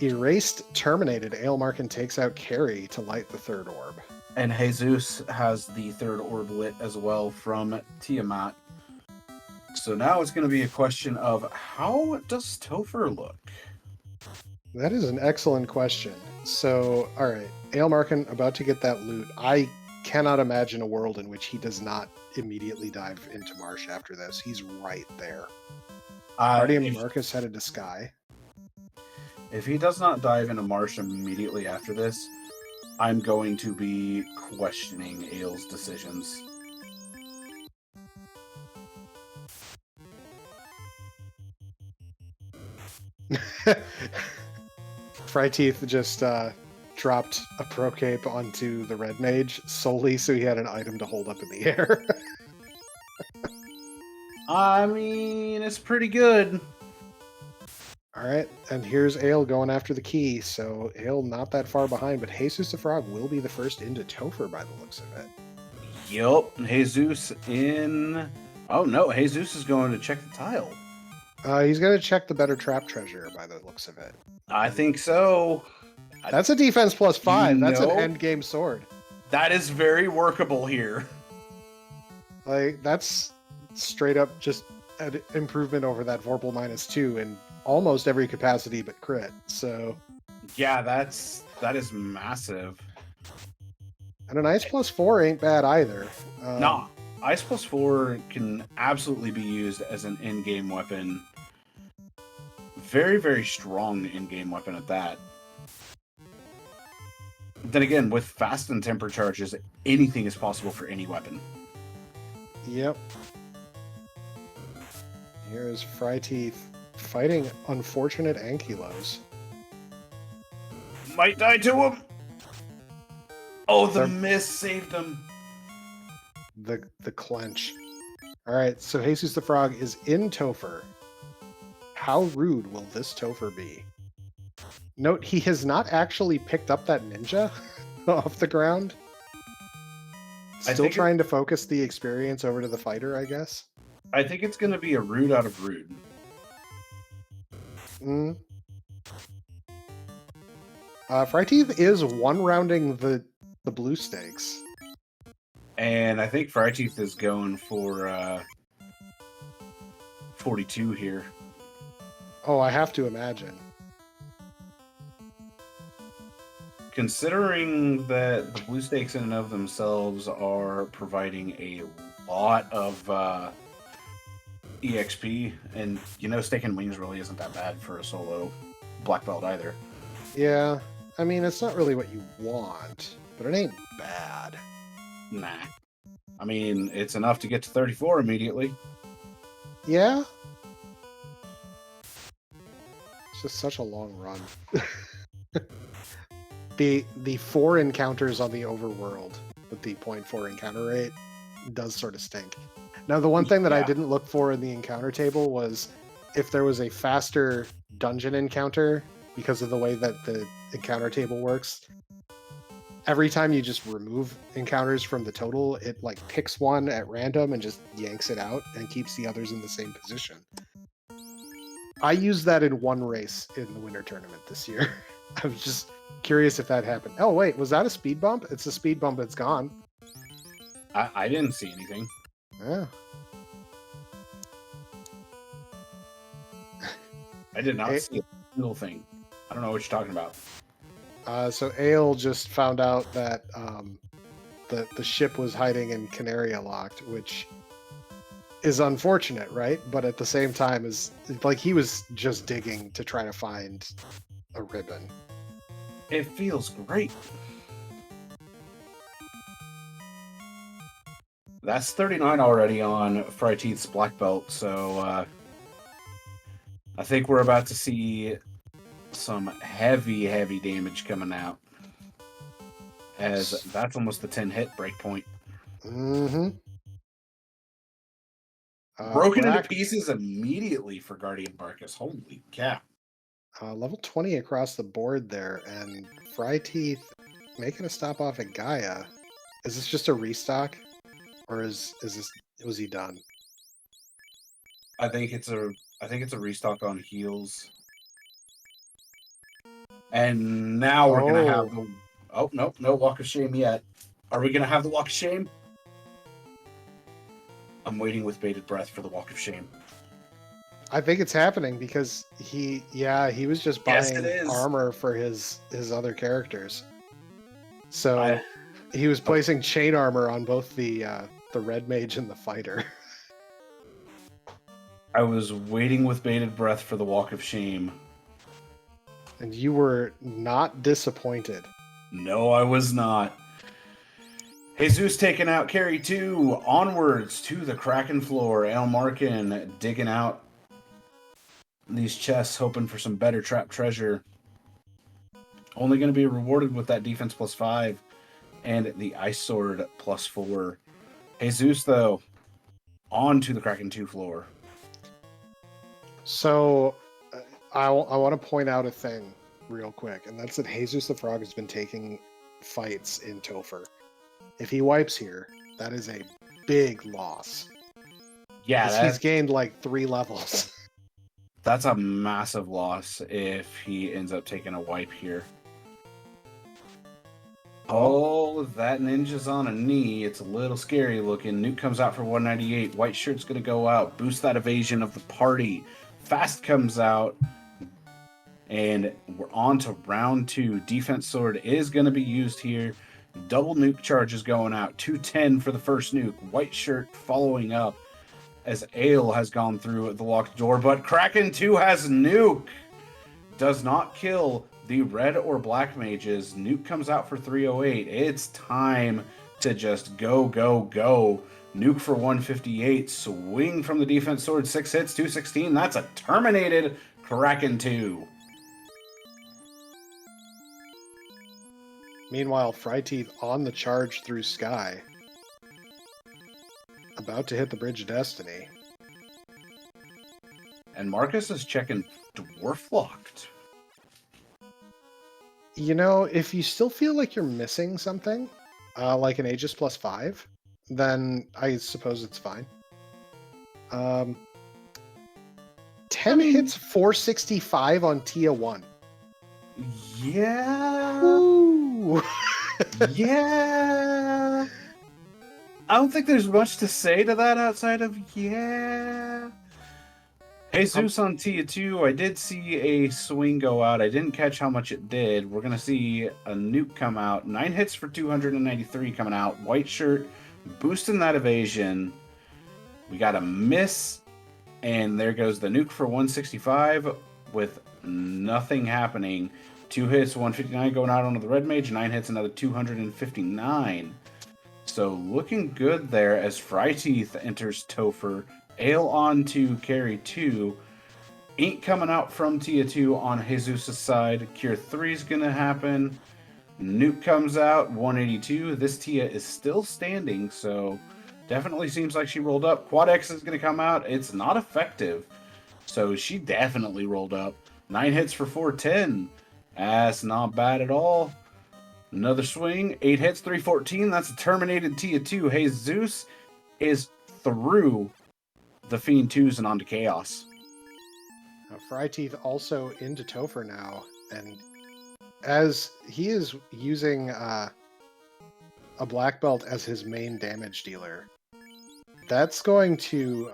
S1: Erased, terminated. Aelmarkin takes out Carrie to light the third orb.
S2: And Jesus has the third orb lit as well from Tiamat. So now it's going to be a question of, how does Topher look?
S1: That is an excellent question. So, all right, Aelmarkin about to get that loot. I cannot imagine a world in which he does not immediately dive into Marsh after this. He's right there. Guardian Marcus headed to Sky.
S2: If he does not dive into Marsh immediately after this, I'm going to be questioning Ael's decisions.
S1: Fryteeth just dropped a Pro Cape onto the Red Mage solely so he had an item to hold up in the air.
S2: I mean, it's pretty good.
S1: Alright, and here's Ale going after the key, so Ale not that far behind, but Jesus the Frog will be the first into Topher by the looks of it.
S2: Yup, Jesus in... Oh no, Jesus is going to check the tile.
S1: He's going to check the better trap treasure by the looks of it.
S2: I think so.
S1: That's a defense +5. That's an end game sword.
S2: That is very workable here.
S1: Like, that's straight up just an improvement over that Vorpal -2 in almost every capacity but crit. So
S2: yeah, that is massive.
S1: And an Ice +4 ain't bad either.
S2: Nah, Ice +4 can absolutely be used as an in-game weapon very, very strong in-game weapon at that. Then again, with fast and temper charges, anything is possible for any weapon.
S1: Yep. Here's Fryteeth fighting unfortunate Ankylos.
S2: Might die to him. Oh, the miss saved him.
S1: The clench. All right, so Jesus the Frog is in Topher. How rude will this Topher be? Note, he has not actually picked up that ninja off the ground. Still trying to focus the experience over to the fighter, I guess.
S2: I think it's going to be a rude out of rude.
S1: Fryteeth is one-rounding the blue stakes.
S2: And I think Fryteeth is going for 42 here.
S1: Oh, I have to imagine.
S2: Considering that the blue stakes in and of themselves are providing a lot of EXP, and Steak and Wings really isn't that bad for a solo black belt either.
S1: Yeah, I mean, it's not really what you want, but it ain't bad.
S2: Nah. I mean, it's enough to get to 34 immediately.
S1: Yeah? It's just such a long run. The 4 encounters on the overworld with the 0.4 encounter rate does sort of stink. Now, the one thing that I didn't look for in the encounter table was if there was a faster dungeon encounter, because of the way that the encounter table works. Every time you just remove encounters from the total, it like picks one at random and just yanks it out and keeps the others in the same position. I used that in one race in the winter tournament this year. I was just curious if that happened. Oh, wait, was that a speed bump? It's a speed bump. It's gone.
S2: I didn't see anything.
S1: Yeah.
S2: I did not see a single thing. I don't know what you're talking about.
S1: So Ale just found out that the ship was hiding in Canaria Locked, which is unfortunate, right? But at the same time, is like he was just digging to try to find a ribbon.
S2: It feels great. That's 39 already on Fryteeth's black belt, so I think we're about to see some heavy damage coming out, as that's almost the 10 hit breakpoint.
S1: Mm-hmm.
S2: Broken into pieces immediately for Guardian Barkus. Holy cow.
S1: Level 20 across the board there, and Fryteeth making a stop off at Gaia. Is this just a restock, or was he done?
S2: I think it's a restock on heals. And now we're gonna have the no Walk of Shame yet. Are we gonna have the Walk of Shame? I'm waiting with bated breath for the Walk of Shame.
S1: I think it's happening because he was just buying armor for his other characters. So he was placing chain armor on both the red mage and the fighter.
S2: I was waiting with bated breath for the Walk of Shame.
S1: And you were not disappointed.
S2: No, I was not. Jesus taking out carry 2. Onwards to the Kraken floor. El Markin digging out these chests, hoping for some better trap treasure. Only going to be rewarded with that defense +5 and the ice sword +4. Jesus, though, on to the Kraken 2 floor.
S1: So I want to point out a thing real quick, and that's that Jesus the Frog has been taking fights in Topher. If he wipes here, that is a big loss.
S2: Yeah,
S1: he's gained like 3 levels.
S2: That's a massive loss if he ends up taking a wipe here. Oh, that ninja's on a knee. It's a little scary looking. Nuke comes out for 198. White shirt's going to go out. Boost that evasion of the party. Fast comes out. And we're on to round 2. Defense sword is going to be used here. Double nuke charges going out. 210 for the first nuke. White shirt following up as Ale has gone through the locked door, but Kraken 2 has Nuke. Does not kill the red or black mages. Nuke comes out for 308. It's time to just go, go, go. Nuke for 158. Swing from the defense sword. 6 hits, 216. That's a terminated Kraken 2.
S1: Meanwhile, Fryteeth on the charge through Sky. About to hit the Bridge of Destiny.
S2: And Marcus is checking Dwarf Locked.
S1: You know, if you still feel like you're missing something, like an Aegis +5, then I suppose it's fine. 10 hits, 465 on Tia 1.
S2: Yeah.
S1: Ooh.
S2: Yeah. I don't think there's much to say to that outside of yeah. Jesus on Tia 2, I did see a swing go out. I didn't catch how much it did. We're going to see a nuke come out. 9 hits for 293 coming out. White shirt boosting that evasion. We got a miss, and there goes the nuke for 165 with nothing happening. 2 hits, 159 going out onto the red mage. 9 hits, another 259. So looking good there as Fryteeth enters Topher. Ale on to carry 2. Ink coming out from Tia 2 on Jesus' side. Cure 3 is going to happen. Nuke comes out, 182. This Tia is still standing, so definitely seems like she rolled up. Quad X is going to come out. It's not effective, so she definitely rolled up. 9 hits for 410. That's not bad at all. Another swing, 8 hits, 314. That's a terminated Tia 2. Jesus is through the Fiend 2s and onto Chaos.
S1: Fryteeth also into Topher now, and as he is using a black belt as his main damage dealer, that's going to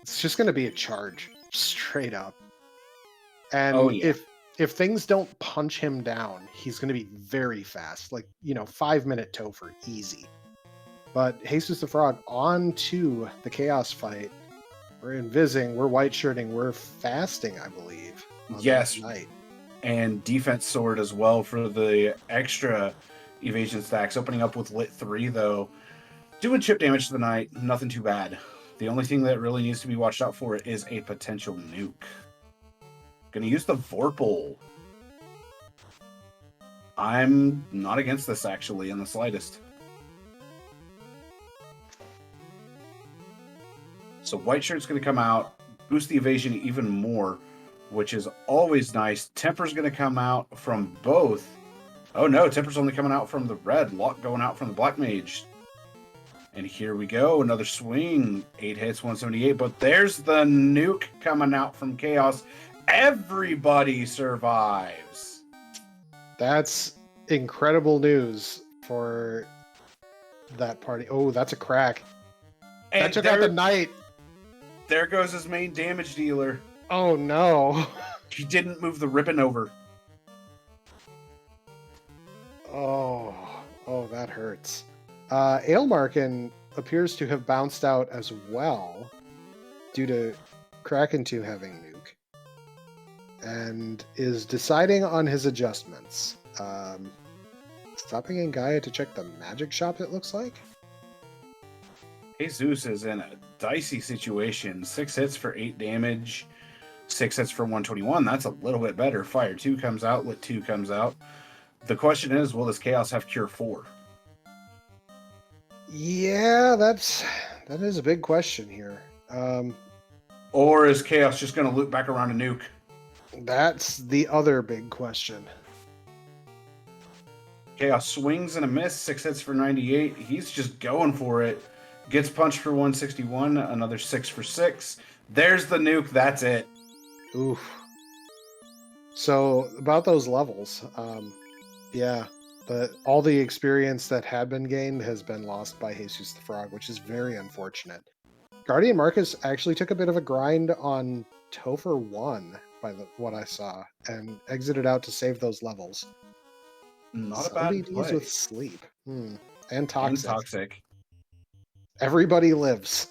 S1: it's just going to be a charge straight up. And if things don't punch him down, he's going to be very fast, like 5-minute Topher easy. But Jesus the Frog on to the Chaos fight. We're invising, we're white shirting, we're fasting, I believe.
S2: Yes.
S1: Night.
S2: And defense sword as well for the extra evasion stacks. Opening up with lit 3 though. Doing chip damage tonight, nothing too bad. The only thing that really needs to be watched out for is a potential nuke. Gonna use the Vorpal. I'm not against this actually in the slightest. So White Shirt's going to come out, boost the evasion even more, which is always nice. Temper's going to come out from both. Oh no, Temper's only coming out from the red. Lock going out from the black mage. And here we go, another swing. 8 hits, 178. But there's the nuke coming out from Chaos. Everybody survives.
S1: That's incredible news for that party. Oh, that's a crack.
S2: And
S1: that took out the knight.
S2: There goes his main damage dealer.
S1: Oh no.
S2: He didn't move the ribbon over.
S1: Oh, that hurts. Aelmarkin appears to have bounced out as well due to Kraken 2 having nuke, and is deciding on his adjustments. Stopping in Gaia to check the magic shop, it looks like.
S2: Jesus is in a dicey situation. 6 hits for 8 damage. 6 hits for 121. That's a little bit better. Fire 2 comes out. Lit 2 comes out. The question is, will this Chaos have Cure 4?
S1: Yeah, that is a big question here.
S2: Or is Chaos just going to loop back around a nuke?
S1: That's the other big question.
S2: Chaos swings and a miss. 6 hits for 98. He's just going for it. Gets punched for 161, another 6 for 6. There's the nuke, that's it.
S1: Oof. So, about those levels, yeah, all the experience that had been gained has been lost by Jesus the Frog, which is very unfortunate. Guardian Marcus actually took a bit of a grind on Topher 1, by what I saw, and exited out to save those levels.
S2: Not a bad play.
S1: with sleep. And toxic. Everybody lives.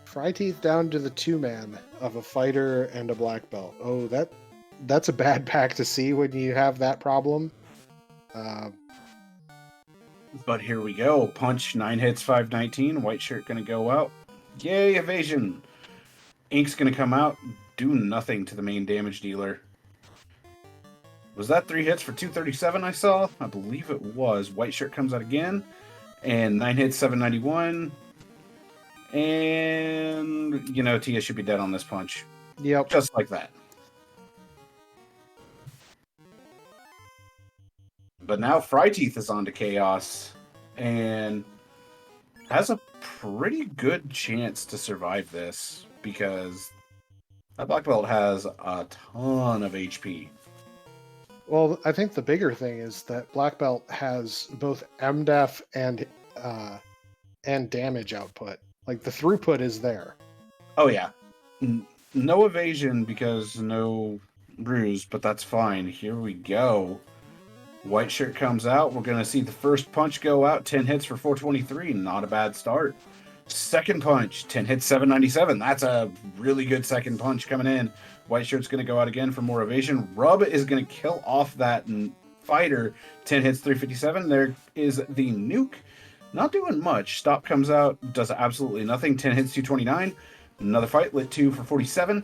S1: Fry Teeth down to the 2-man of a fighter and a black belt. Oh, that's a bad pack to see when you have that problem.
S2: But here we go. Punch, 9 hits, 519. White shirt going to go out. Yay, evasion. Ink's going to come out. Do nothing to the main damage dealer. Was that 3 hits for 237 I saw? I believe it was. White shirt comes out again. And 9 hits, 791. And, Tia should be dead on this punch.
S1: Yep.
S2: Just like that. But now Fry Teeth is on to Chaos. And has a pretty good chance to survive this. Because that black belt has a ton of HP.
S1: Well, I think the bigger thing is that black belt has both MDEF and damage output. Like, the throughput is there.
S2: Oh, yeah. No evasion because no bruise, but that's fine. Here we go. White shirt comes out. We're going to see the first punch go out. 10 hits for 423. Not a bad start. Second punch. 10 hits, 797. That's a really good second punch coming in. White shirt's going to go out again for more evasion. Rub is going to kill off that fighter. 10 hits, 357. There is the nuke. Not doing much. Stop comes out. Does absolutely nothing. 10 hits, 229. Another fight. Lit 2 for 47.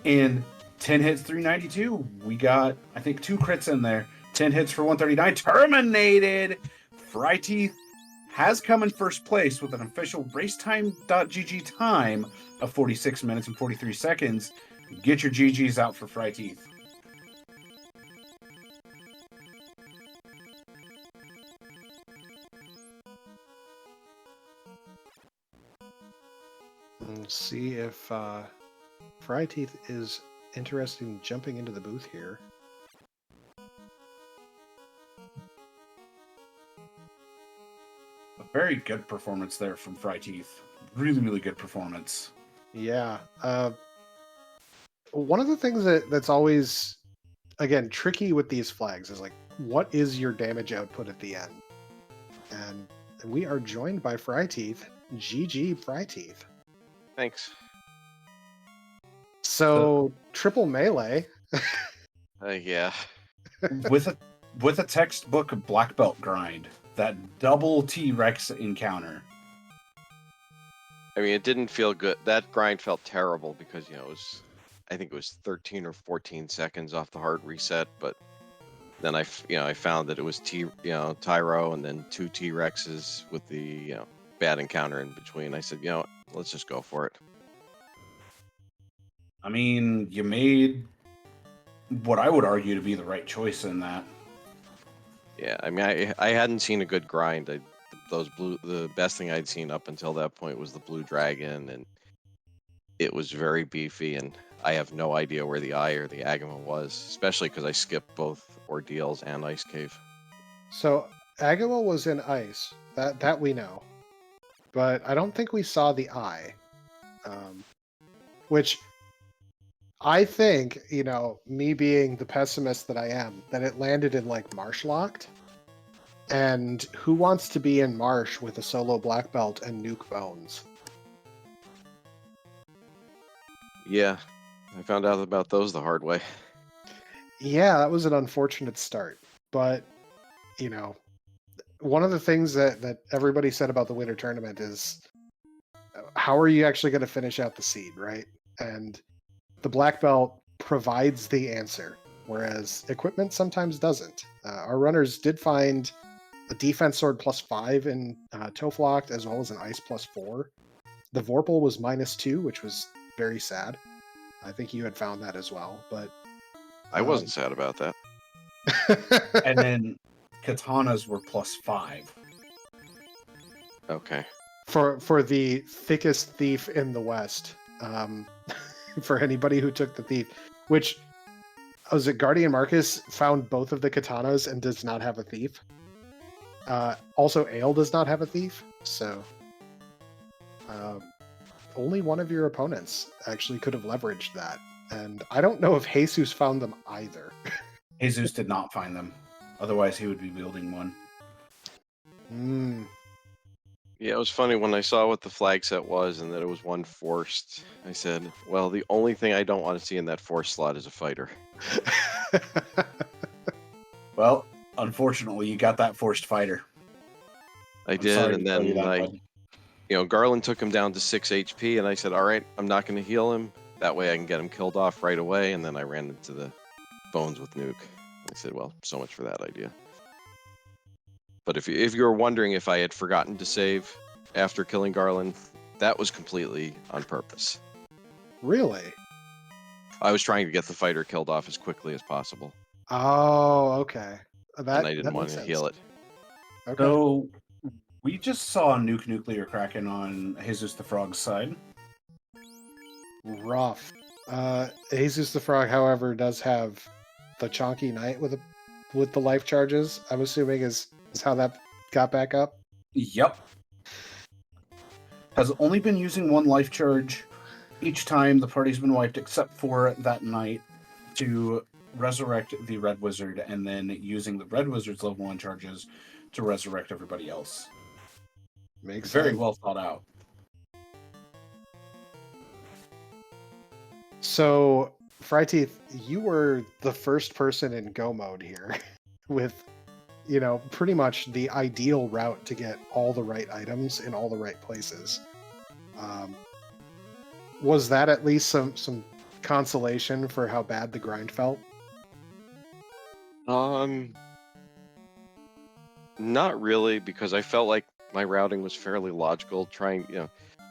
S2: And 10 hits, 392. We got, I think, 2 crits in there. 10 hits for 139. Terminated! Fry Teeth has come in first place with an official racetime.gg time of 46 minutes and 43 seconds. Get your GGs out for Fry Teeth.
S1: Let's see if Fry Teeth is interested in jumping into the booth here.
S2: A very good performance there from Fry Teeth. Really, really good performance.
S1: Yeah. One of the things that's always, again, tricky with these flags is, like, what is your damage output at the end? And we are joined by Fry Teeth. GG, Fry Teeth.
S3: Thanks.
S1: So, triple melee.
S3: Yeah.
S2: with a textbook black belt grind. That double T-Rex encounter.
S3: I mean, it didn't feel good. That grind felt terrible because, I think it was 13 or 14 seconds off the hard reset. But then I found that it was Tyro and then 2 T-Rexes with the, bad encounter in between. I said, let's just go for it.
S2: I mean, you made what I would argue to be the right choice in that.
S3: Yeah, I mean, I hadn't seen a good grind. The best thing I'd seen up until that point was the Blue Dragon, and it was very beefy, and I have no idea where the Eye or the Agama was, especially because I skipped both Ordeals and Ice Cave.
S1: So, Agama was in ice. That we know. But I don't think we saw the Eye. Which I think, me being the pessimist that I am, that it landed in, like, Marsh Locked. And who wants to be in Marsh with a solo black belt and nuke bones?
S3: Yeah, I found out about those the hard way.
S1: Yeah, that was an unfortunate start. But, one of the things that everybody said about the winter tournament is, how are you actually going to finish out the seed, right? And the black belt provides the answer, whereas equipment sometimes doesn't. Our runners did find a defense sword +5 in Topher, as well as an ice +4. The Vorpal was -2, which was very sad. I think you had found that as well, but
S3: I wasn't sad about that.
S2: And then katanas were +5.
S3: Okay.
S1: For the thickest thief in the West. For anybody who took the thief, which was it Guardian Marcus found both of the katanas and does not have a thief. Also, Ale does not have a thief, so only one of your opponents actually could have leveraged that. And I don't know if Jesus found them either.
S2: Jesus did not find them. Otherwise, he would be wielding one.
S1: Mm.
S3: Yeah, it was funny when I saw what the flag set was and that it was one forced. I said, well, the only thing I don't want to see in that forced slot is a fighter.
S2: Well, unfortunately, you got that forced fighter.
S3: I
S2: I'm
S3: did,
S2: sorry
S3: and
S2: to tell you
S3: then
S2: that,
S3: I,
S2: bud.
S3: Garland took him down to 6 HP, and I said, all right, I'm not going to heal him. That way I can get him killed off right away. And then I ran into the bones with Nuke. I said, well, so much for that idea. But if you were wondering if I had forgotten to save after killing Garland, that was completely on purpose.
S1: Really?
S3: I was trying to get the fighter killed off as quickly as possible,
S1: Oh, okay.
S3: and
S1: That
S3: I didn't want
S1: makes
S3: to
S1: sense.
S3: heal it.
S1: Okay.
S2: So, we just saw Nuke Nuclear Kraken on Jesus the Frog's side.
S1: Rough. Jesus the Frog, however, does have the Chonky Knight with the life charges. I'm assuming is how that got back up.
S2: Yep. Has only been using one life charge each time the party's been wiped, except for that night, to resurrect the Red Wizard, and then using the Red Wizard's level 1 charges to resurrect everybody else.
S1: Makes
S2: Very
S1: sense.
S2: well thought out.
S1: So, Fryteeth, you were the first person in go mode here with, pretty much the ideal route to get all the right items in all the right places. Was that at least some consolation for how bad the grind felt?
S3: Not really, because I felt like my routing was fairly logical, trying,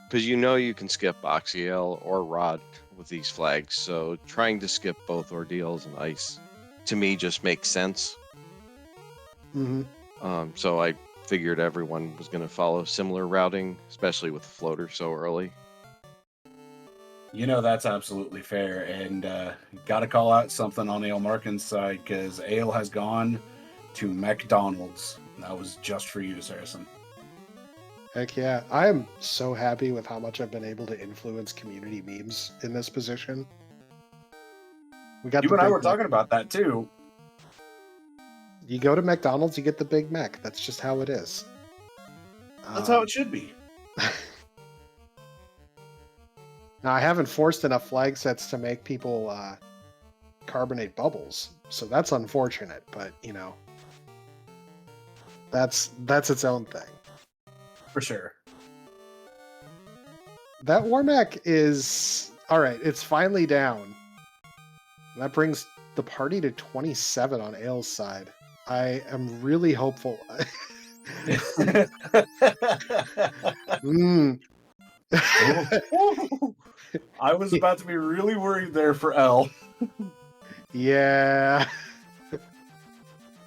S3: because you can skip Oxyel or Rod with these flags, so trying to skip both Ordeals and Ice, to me, just makes sense.
S1: Mm-hmm.
S3: So I figured everyone was going to follow similar routing, especially with the floater so early.
S2: That's absolutely fair, and got to call out something on Ale Markin's side, because Ale has gone to McDonald's. That was just for you, Saracen.
S1: Heck yeah. I am so happy with how much I've been able to influence community memes in this position. We got
S2: You
S1: the
S2: and I
S1: Big
S2: were
S1: Mac.
S2: talking about that, too.
S1: You go to McDonald's, you get the Big Mac. That's just how it is.
S2: That's how it should be.
S1: Now, I haven't forced enough flag sets to make people carbonate bubbles, so that's unfortunate, but, that's its own thing.
S2: For sure.
S1: That Warmac is... Alright, it's finally down. That brings the party to 27 on Ale's side. I am really hopeful.
S2: I was about to be really worried there for L.
S1: Yeah.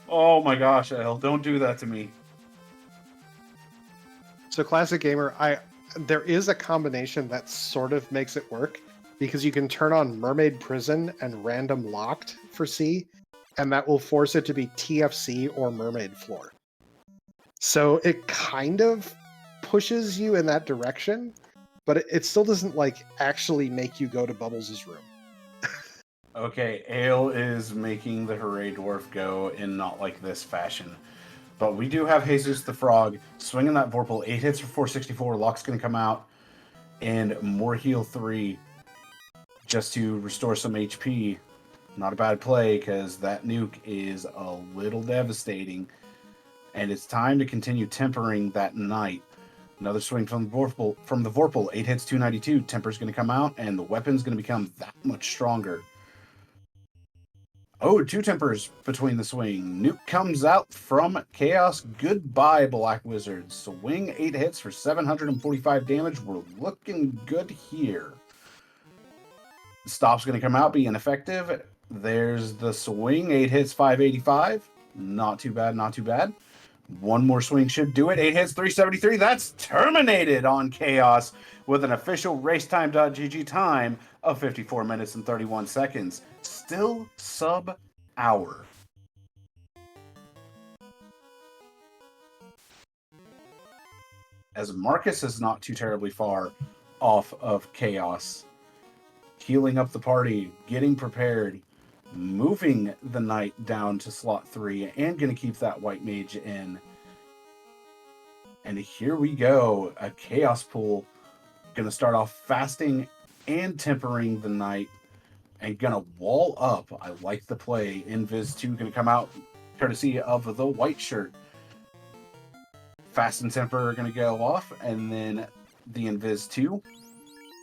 S2: Oh my gosh, L, don't do that to me.
S1: So Classic Gamer, there is a combination that sort of makes it work, because you can turn on Mermaid Prison and Random Locked for C, and that will force it to be TFC or Mermaid Floor. So it kind of pushes you in that direction, but it still doesn't actually make you go to Bubbles' room.
S2: Okay, Ale is making the Hooray Dwarf go in not like this fashion. But we do have Jesus the Frog swinging that Vorpal. 8 hits for 464. Lock's going to come out. And more heal 3 just to restore some HP. Not a bad play, because that nuke is a little devastating. And it's time to continue tempering that Knight. Another swing from the Vorpal. 8 hits, 292. Temper's going to come out, and the weapon's going to become that much stronger. Oh, 2 tempers between the swing. Nuke comes out from Chaos. Goodbye, Black Wizard. Swing 8 hits for 745 damage. We're looking good here. Stop's going to come out, be ineffective. There's the swing. 8 hits, 585. Not too bad, not too bad. One more swing should do it. 8 hits, 373. That's terminated on Chaos with an official racetime.gg time of 54 minutes and 31 seconds. Still sub-hour. As Marcus is not too terribly far off of Chaos. Healing up the party, getting prepared, moving the Knight down to slot 3, and going to keep that White Mage in. And here we go. A Chaos Pool. Going to start off fasting and tempering the knight. And going to wall up. I like the play. Invis 2 going to come out courtesy of the white shirt. Fast and temper are going to go off. And then the Invis 2.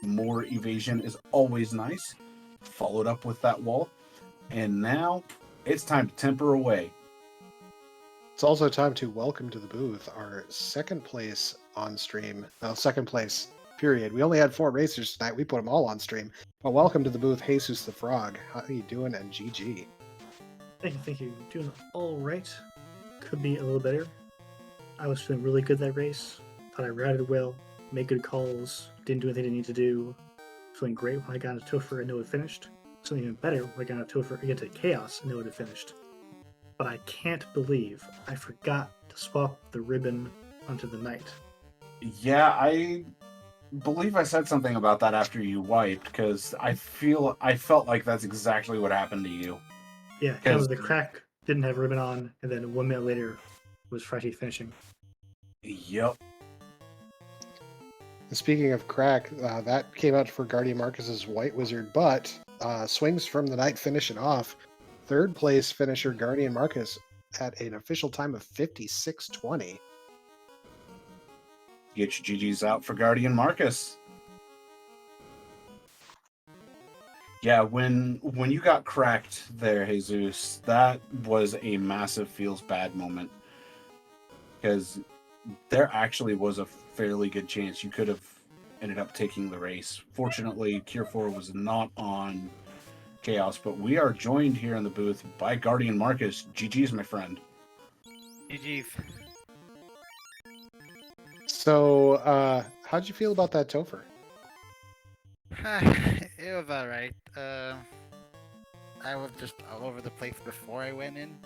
S2: More evasion is always nice. Followed up with that wall. And now it's time to temper away.
S1: It's also time to welcome to the booth our second place on stream. Second place, period. We only had 4 racers tonight. We put them all on stream. But welcome to the booth, Jesus the Frog. How are you doing? And GG.
S4: Thank you. Doing all right. Could be a little better. I was feeling really good that race. Thought I routed well, made good calls, didn't do anything I needed to do. Feeling great when I got into Topher and knew it finished. Something even better when I got into Topher and get to Chaos and knew it had finished. But I can't believe I forgot to swap the ribbon onto the knight.
S2: Yeah, I believe I said something about that after you wiped, because I felt like that's exactly what happened to you.
S4: Yeah, because the crack didn't have ribbon on, and then 1 minute later was Friday finishing.
S2: Yep.
S1: And speaking of crack, that came out for Guardian Marcus's White Wizard, but swings from the night finishing off. Third place finisher Guardian Marcus at an official time of 56:20.
S2: Get your GGs out for Guardian Marcus. Yeah, when you got cracked there, Jesus, that was a massive feels bad moment. Because there actually was a fairly good chance you could have ended up taking the race. Fortunately, Cure 4 was not on Chaos, but we are joined here in the booth by Guardian Marcus. GG's, my friend.
S5: GG's.
S1: So, how'd you feel about that Topher?
S5: It was alright. I was just all over the place before I went in.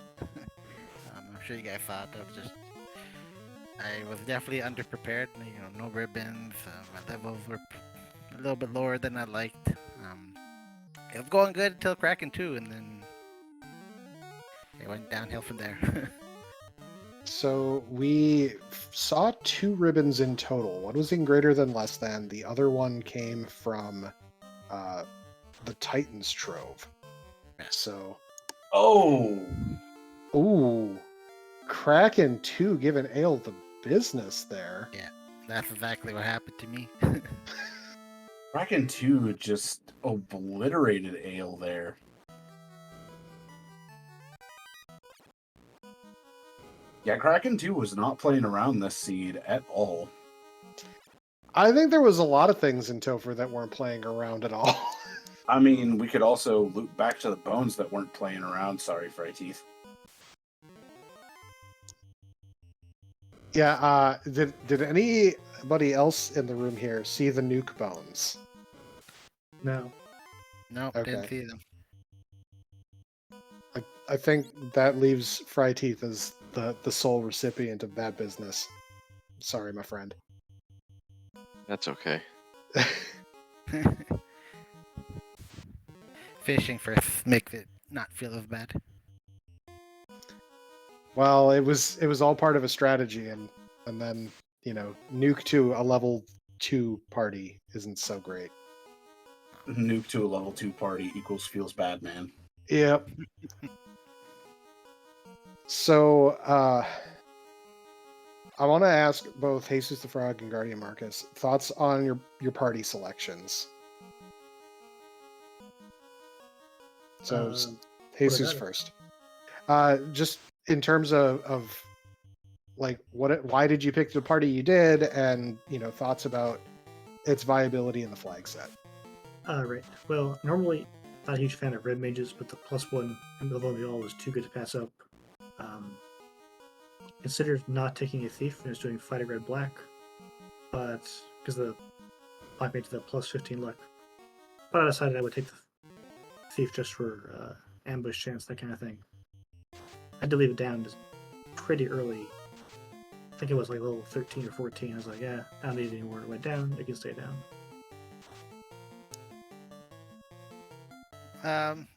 S5: I'm sure you guys saw it. I was definitely underprepared. No ribbons. My levels were a little bit lower than I liked. It was going good until Kraken 2, and then it went downhill from there.
S1: So we saw 2 ribbons in total. One was in greater than less than. The other one came from the Titans Trove. So, ooh, Kraken 2 giving Ale the business there.
S5: Yeah, that's exactly what happened to me.
S2: Kraken 2 just obliterated Ale there. Yeah, Kraken 2 was not playing around this seed at all.
S1: I think there was a lot of things in Topher that weren't playing around at all.
S2: I mean, we could also loop back to the bones that weren't playing around. Sorry, Fry Teeth.
S1: Yeah, did anybody else in the room here see the nuke bones?
S4: No.
S5: Nope,
S1: Okay.
S5: didn't see them.
S1: I think that leaves Fry Teeth as the sole recipient of that business. Sorry, my friend.
S3: That's okay.
S5: Fishing first makes it not feel as bad.
S1: Well, it was all part of a strategy, and then nuke to a level 2 party isn't so great.
S2: Nuke to a level 2 party equals feels bad, man.
S1: Yep. So, I want to ask both Jesus the Frog and Guardian Marcus thoughts on your party selections. So, Jesus first. Just in terms of like why did you pick the party you did, and thoughts about its viability in the flag set.
S4: Right. Well, normally not a huge fan of red mages, but the +1 and the all was too good to pass up. Considered not taking a thief and just doing fighting red black, but because the black mage had that +15 luck. But I decided I would take the thief just for ambush chance, that kind of thing. I had to leave it down just pretty early. I think it was like level 13 or 14. I was like, yeah, I don't need it anymore. It went down. It can stay down.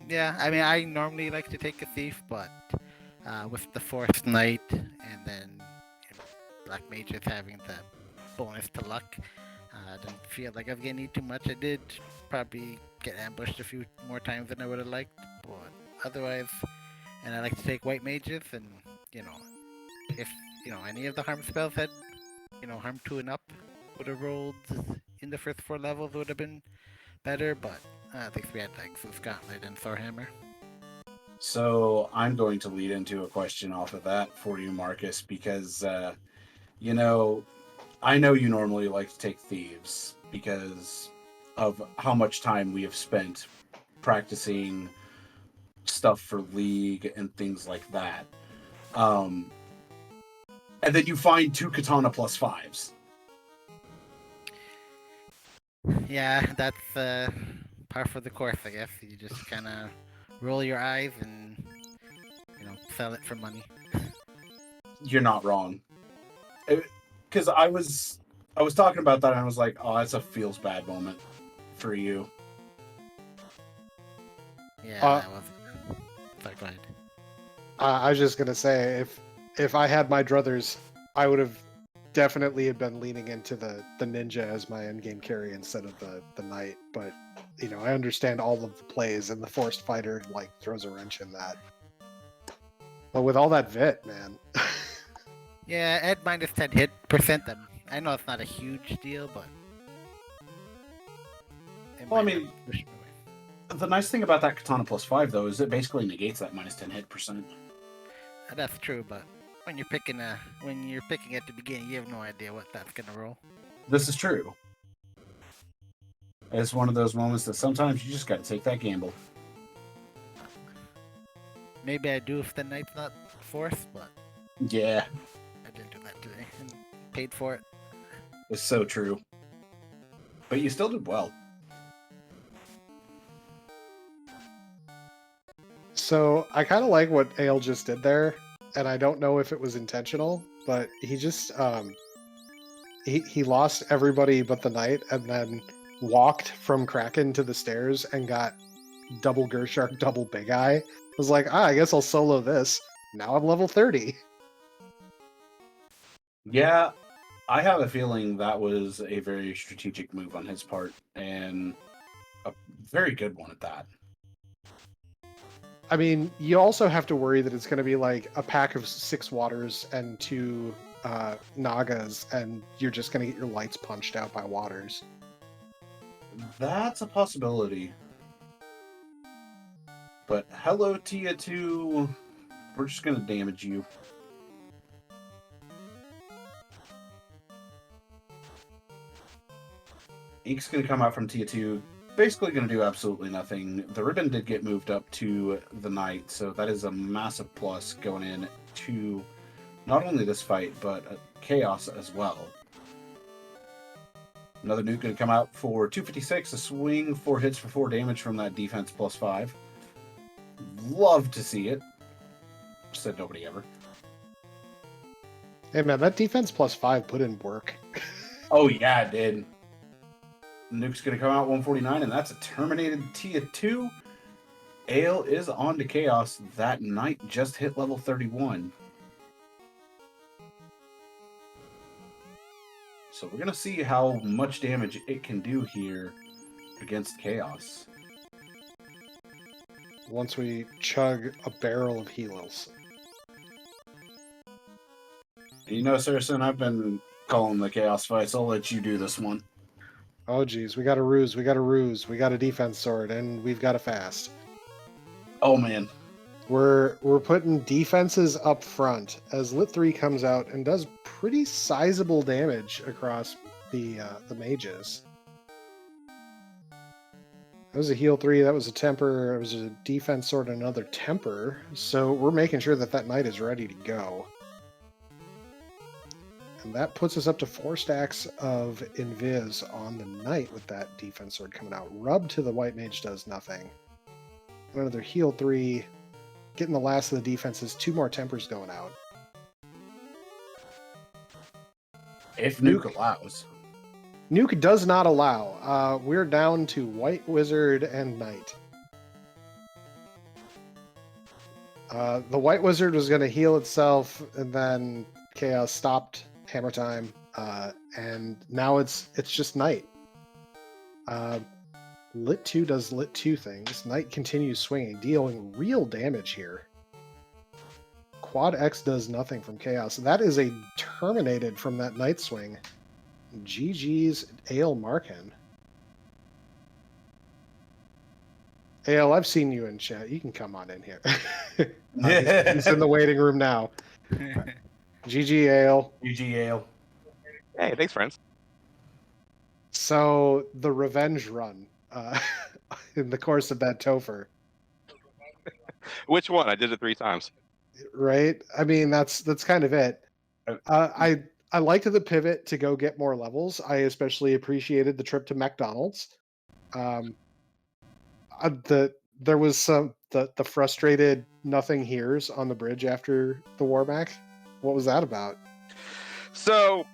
S5: Yeah, I mean, I normally like to take a thief, but with the Forest Knight and then black mages having the bonus to luck. I didn't feel like I was getting too much. I did probably get ambushed a few more times than I would have liked, but otherwise, and I like to take white mages, and if any of the harm spells had harm 2 and up would have rolled in the first 4 levels would have been better, but at least we had like Zeus Gauntlet and Thorhammer.
S2: So I'm going to lead into a question off of that for you, Marcus, because I know you normally like to take thieves because of how much time we have spent practicing stuff for League and things like that. And then you find 2 katana plus 5s.
S5: Yeah, that's par for the course, I guess. You just kind of roll your eyes and sell it for money.
S2: You're not wrong. Because I was talking about that and I was like, oh, that's a feels bad moment for you.
S5: Yeah, that was. Sorry, go ahead.
S1: I was just gonna say, if I had my druthers, I would have definitely been leaning into the ninja as my endgame carry instead of the knight. But I understand all of the plays, and the forced fighter like throws a wrench in that. But with all that vit, man.
S5: Yeah, at minus 10 hit percent, I know it's not a huge deal, but.
S2: Well, I mean, the nice thing about that katana plus 5 though is it basically negates that minus 10 hit percent.
S5: That's true, but when you're picking at the beginning, you have no idea what that's gonna roll.
S2: This is true. It's one of those moments that sometimes you just got to take that gamble.
S5: Maybe I do if the knight's not forced, but
S2: Yeah,
S5: I didn't do that today and paid for it.
S2: it's so true. But you still did well.
S1: So I kind of like what Ale just did there, and I don't know if it was intentional, but he just he lost everybody but the knight, and then walked from Kraken to the stairs and got double Gershark, double Big Eye. Was like, I guess I'll solo this. Now I'm level 30.
S2: Yeah, I have a feeling that was a very strategic move on his part, and a very good one at that.
S1: I mean, you also have to worry that it's going to be like a pack of 6 waters and 2 Nagas, and you're just going to get your lights punched out by waters.
S2: That's a possibility. But hello, Tia 2. We're just going to damage you. Ink's going to come out from Tia 2. Basically going to do absolutely nothing. The ribbon did get moved up to the knight, so that is a massive plus going in to not only this fight, but chaos as well. Another nuke going to come out for 256, a swing, 4 hits for 4 damage from that defense plus 5. Love to see it. Said nobody ever.
S1: Hey man, that defense plus 5 put in work.
S2: Oh yeah, it did. Nuke's going to come out 149, and that's a terminated Tia 2. Ale is on to chaos. That knight just hit level 31. So we're going to see how much damage it can do here against chaos.
S1: Once we chug a barrel of heals.
S2: Saracen, I've been calling the chaos fights. I'll let you do this one.
S1: Oh geez, we got a ruse, we got a defense sword, and we've got a fast.
S2: Oh man.
S1: We're putting defenses up front as Lit 3 comes out and does pretty sizable damage across the mages. That was a heal 3, that was a temper, it was a defense sword, and another temper. So we're making sure that knight is ready to go. And that puts us up to 4 stacks of Invis on the knight with that defense sword coming out. Rub to the white mage does nothing. Another heal 3. Getting the last of the defenses. 2 more tempers going out.
S2: If Nuke allows.
S1: Nuke does not allow. We're down to white wizard and knight. The white wizard was going to heal itself, and then Chaos stopped hammer time, and now it's just night. Lit 2 does Lit 2 things. Night continues swinging, dealing real damage here. Quad X does nothing from Chaos. That is a terminated from that Night swing. GG's Ale Markin. Ale, I've seen you in chat. You can come on in here. He's in the waiting room now. GG Ale.
S2: UG Ale.
S6: Hey, thanks, friends.
S1: So the revenge run in the course of that Topher,
S6: Which one? I did it 3 times.
S1: right? I mean, that's kind of it. I liked the pivot to go get more levels. I especially appreciated the trip to McDonald's. There was the frustrated nothing heres on the bridge after the Warback. What was that about?
S6: So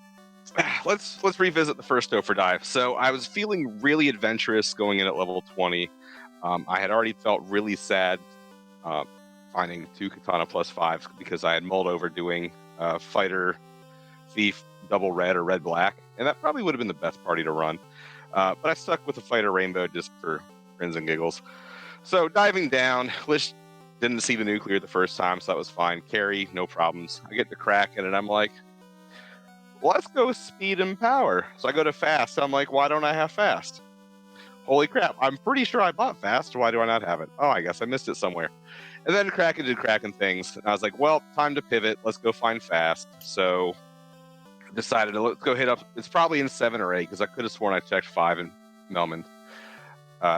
S6: let's revisit the first Topher dive. So I was feeling really adventurous going in at level 20. I had already felt really sad finding 2 katana plus 5 because I had mulled over doing fighter, thief, double red or red black, and that probably would have been the best party to run. But I stuck with the fighter rainbow just for grins and giggles. So diving down, Lish didn't see the nuclear the first time, so that was fine. Carry, no problems. I get to Kraken, and I'm like, let's go speed and power. So I go to fast. I'm like, why don't I have fast? Holy crap, I'm pretty sure I bought fast. Why do I not have it? Oh, I guess I missed it somewhere. And then Kraken did Kraken things. And I was like, well, time to pivot. Let's go find fast. So decided to let's go hit up. It's probably in 7 or 8 because I could have sworn I checked 5 in Melmond.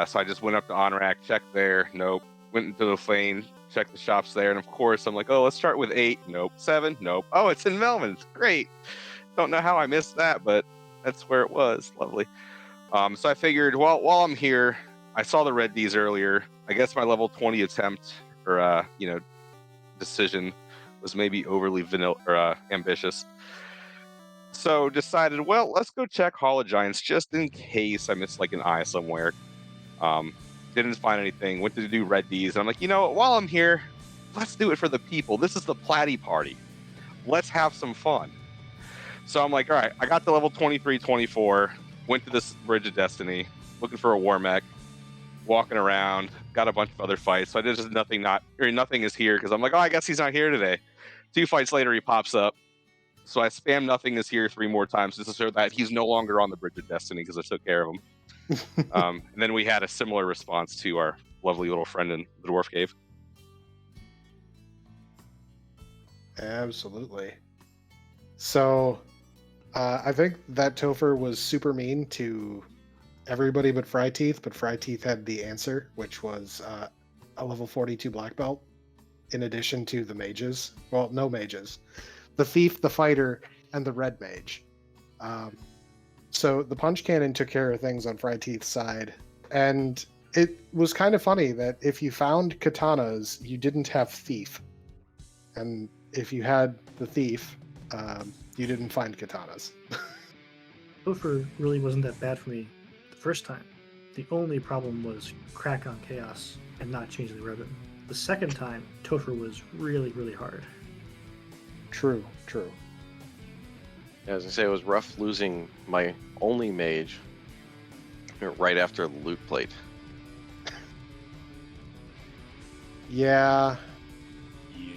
S6: So I just went up to Onrak, checked there. Nope. Went into the Flame, checked the shops there. And of course, I'm like, oh, let's start with 8. Nope. 7. Nope. Oh, it's in Melmond. Great. Don't know how I missed that, but that's where it was. Lovely. So I figured, well, while I'm here, I saw the red Ds earlier. I guess my level 20 attempt or decision was maybe overly vanilla or ambitious. So decided, well, let's go check Hall of Giants just in case I missed like an eye somewhere. Didn't find anything. Went to do red Ds, and I'm like, you know what? While I'm here, let's do it for the people. This is the Platy party. Let's have some fun. So I'm like, all right, I got to level 23, 24. Went to this Bridge of Destiny, looking for a war mech, walking around, got a bunch of other fights. So I did just nothing is here because I'm like, oh, I guess he's not here today. 2 fights later, he pops up. So I spam nothing is here 3 more times just to show that he's no longer on the Bridge of Destiny because I took care of him. And then we had a similar response to our lovely little friend in the Dwarf Cave.
S1: Absolutely. So I think that Topher was super mean to everybody but Fryteeth, but Fryteeth had the answer, which was a level 42 black belt, in addition to the mages. Well, no mages. The thief, the fighter, and the red mage. So the punch cannon took care of things on Fryteeth's side, and it was kind of funny that if you found katanas, you didn't have thief. And if you had the thief, you didn't find katanas.
S4: Topher really wasn't that bad for me the first time. The only problem was crack on chaos and not changing the ribbon. The second time, Topher was really, really hard.
S1: True.
S3: Yeah, as I say, it was rough losing my only mage right after the loot plate.
S1: Yeah.
S2: Yeah,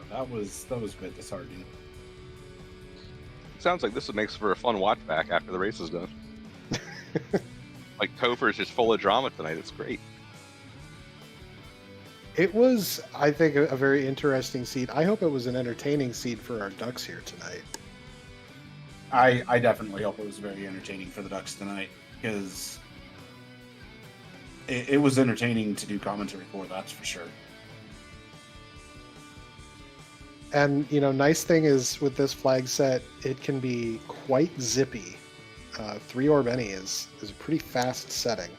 S2: that was a bit disheartening.
S6: Sounds like this makes for a fun watch back after the race is done. Like Topher is just full of drama tonight. It's great.
S1: It was, I think, a very interesting seed. I hope it was an entertaining seed for our Ducks here tonight.
S2: I definitely hope it was very entertaining for the Ducks tonight because it was entertaining to do commentary for, that's for sure.
S1: And, nice thing is with this flag set, it can be quite zippy. 3 Orb Any is a pretty fast setting.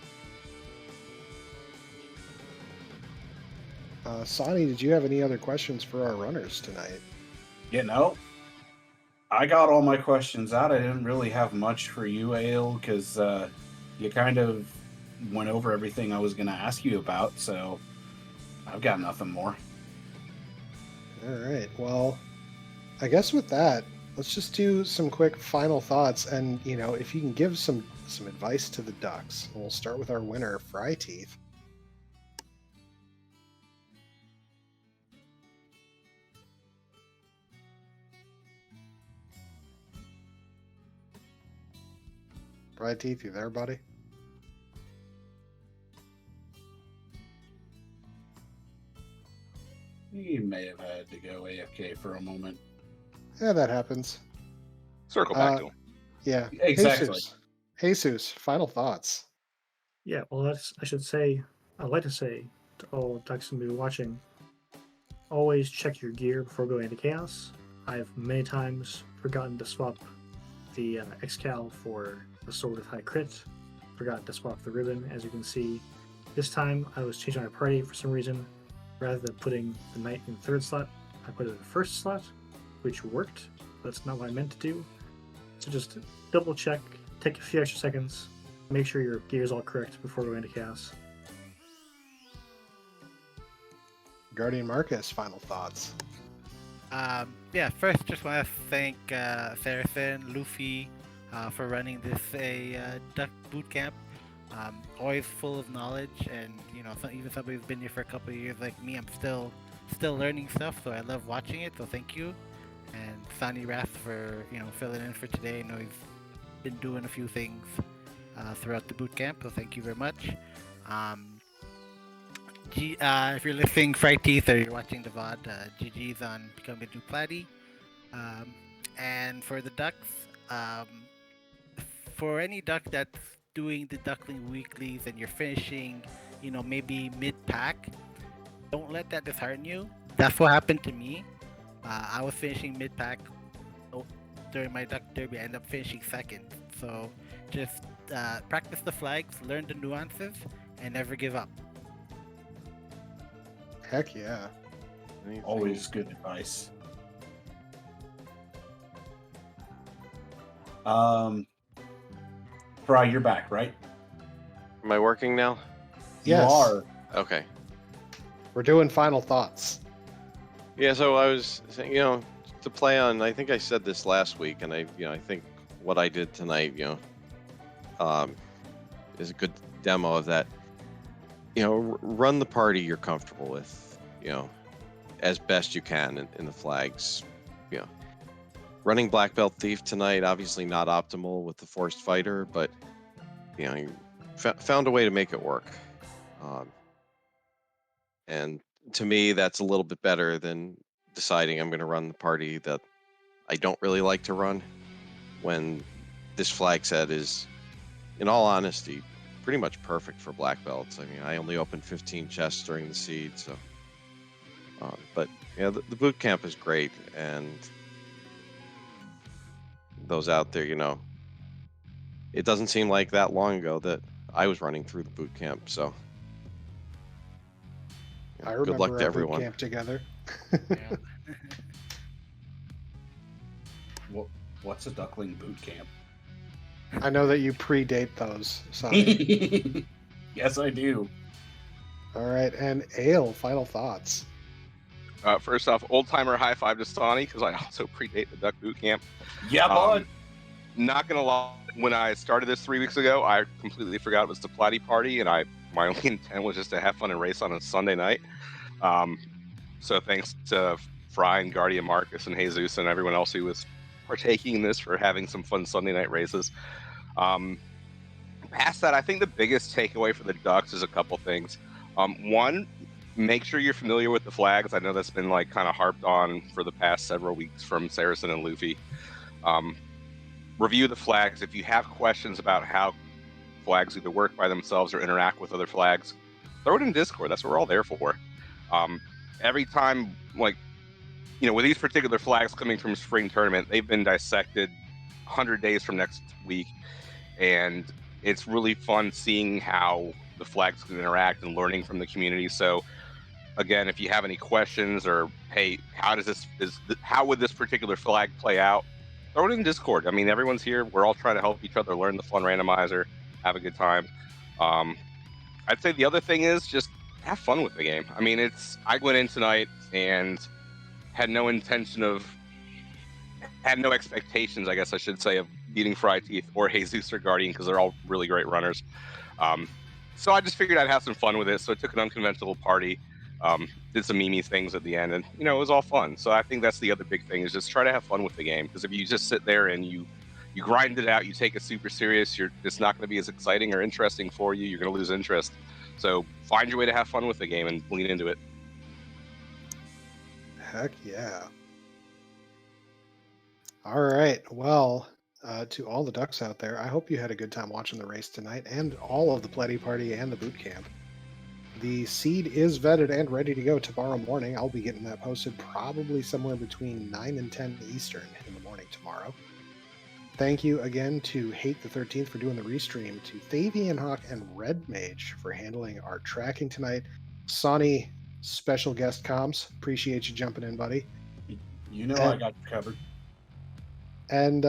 S1: Sonny, did you have any other questions for our runners tonight?
S2: I got all my questions out. I didn't really have much for you, Ale, because you kind of went over everything I was going to ask you about, so I've got nothing more.
S1: All right. Well, I guess with that, let's just do some quick final thoughts, and if you can give some advice to the ducks. We'll start with our winner, Fry Teeth. Fry Teeth, you there, buddy?
S2: He may have had to go AFK for a moment.
S1: Yeah, that happens.
S6: Circle back to him.
S1: Yeah,
S2: Exactly.
S1: Jesus, final thoughts.
S4: Yeah, well, I'd like to say to all ducks who may be watching, always check your gear before going into chaos. I've many times forgotten to swap the Excal for the sword with high crit, forgot to swap the ribbon, as you can see. This time I was changing my party for some reason. Rather than putting the knight in the third slot, I put it in the first slot, which worked. That's not what I meant to do. So just double check, take a few extra seconds, make sure your gear is all correct before going into chaos.
S1: Guardian Marcus, final thoughts.
S5: Yeah, first just want to thank Saracen, Luffy, for running this duck boot camp. Always full of knowledge, and even somebody who's been here for a couple of years like me, I'm still learning stuff. So I love watching it. So thank you, and Sonny Rath for filling in for today. I know he's been doing a few things throughout the boot camp. So thank you very much. If you're listening, Fright Teeth, or you're watching the VOD, GG's on becoming a new Platy. And for the ducks, for any duck that's doing the duckling weeklies and you're finishing, maybe mid-pack, don't let that dishearten you. That's what happened to me. I was finishing mid-pack during my duck derby. I ended up finishing second. So just practice the flags, learn the nuances, and never give up.
S1: Heck yeah.
S2: Always good advice. Fry, you're back, right?
S3: Am I working now?
S1: Yes.
S2: You are.
S3: Okay.
S1: We're doing final thoughts.
S3: Yeah, so I was saying, to play on, I think I said this last week, and I think what I did tonight, is a good demo of that. Run the party you're comfortable with, as best you can in the flags. Running Black Belt Thief tonight, obviously not optimal with the Forced Fighter, but you found a way to make it work. And to me, that's a little bit better than deciding I'm going to run the party that I don't really like to run, when this flag set is, in all honesty, pretty much perfect for black belts. I mean, I only opened 15 chests during the seed, so. But the boot camp is great, and those out there, it doesn't seem like that long ago that I was running through the boot camp, so.
S1: I remember
S3: good luck to
S1: our
S3: everyone.
S1: boot camp together.
S5: Yeah.
S2: What's a duckling boot camp?
S1: I know that you predate those, Sonny.
S2: Yes, I do.
S1: All right, and Ale, final thoughts.
S6: First off, old timer high five to Sonny, because I also predate the duck boot camp.
S2: Yeah, bud.
S6: Not gonna lie, when I started this 3 weeks ago, I completely forgot it was the Platy party, and my only intent was just to have fun and race on a Sunday night. So thanks to Fry and Guardian Marcus and Jesus and everyone else who was partaking in this for having some fun Sunday night races. Past that, I think the biggest takeaway for the Ducks is a couple things. One, make sure you're familiar with the flags. I know that's been kind of harped on for the past several weeks from Saracen and Luffy. Review the flags. If you have questions about how flags either work by themselves or interact with other flags, throw it in Discord. That's what we're all there for. Every time, with these particular flags coming from spring tournament, they've been dissected 100 days from next week, and it's really fun seeing how the flags can interact and learning from the community. So again, if you have any questions, or hey, how would this particular flag play out, throw it in Discord. I mean, everyone's here. We're all trying to help each other learn the fun randomizer, have a good time. I'd say the other thing is just have fun with the game. I mean, I went in tonight and had no intention of had no expectations, I guess I should say, of beating Fry Teeth or Jesus or Guardian because they're all really great runners. So I just figured I'd have some fun with it. So I took an unconventional party, did some Mimi things at the end, and it was all fun. So I think that's the other big thing is just try to have fun with the game, because if you just sit there and you grind it out, you take it super serious, it's not going to be as exciting or interesting for you. You're going to lose interest. So find your way to have fun with the game and lean into it.
S1: Heck yeah. All right. Well, to all the ducks out there, I hope you had a good time watching the race tonight and all of the Platy Party and the boot camp. The seed is vetted and ready to go tomorrow morning. I'll be getting that posted probably somewhere between 9 and 10 Eastern in the morning tomorrow. Thank you again to Hate the 13th for doing the restream, to Fabian Hawk and Red Mage for handling our tracking tonight. Sonny, special guest comms. Appreciate you jumping in, buddy.
S2: I got you covered.
S1: And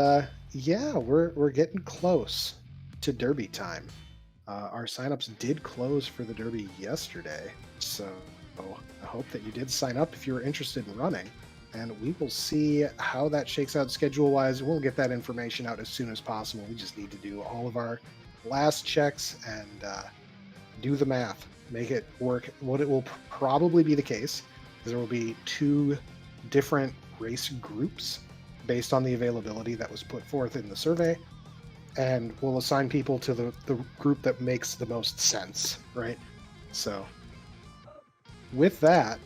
S1: yeah, we're getting close to Derby time. Our signups did close for the Derby yesterday, so I hope that you did sign up if you were interested in running. And we will see how that shakes out schedule-wise. We'll get that information out as soon as possible. We just need to do all of our last checks and do the math, make it work. What it will probably be the case is there will be 2 different race groups based on the availability that was put forth in the survey, and we'll assign people to the group that makes the most sense, right? So with that,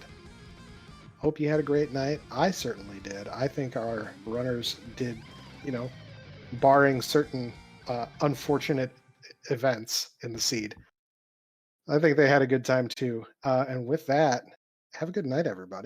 S1: hope you had a great night. I certainly did. I think our runners did, barring certain unfortunate events in the seed, I think they had a good time too. And with that, have a good night, everybody.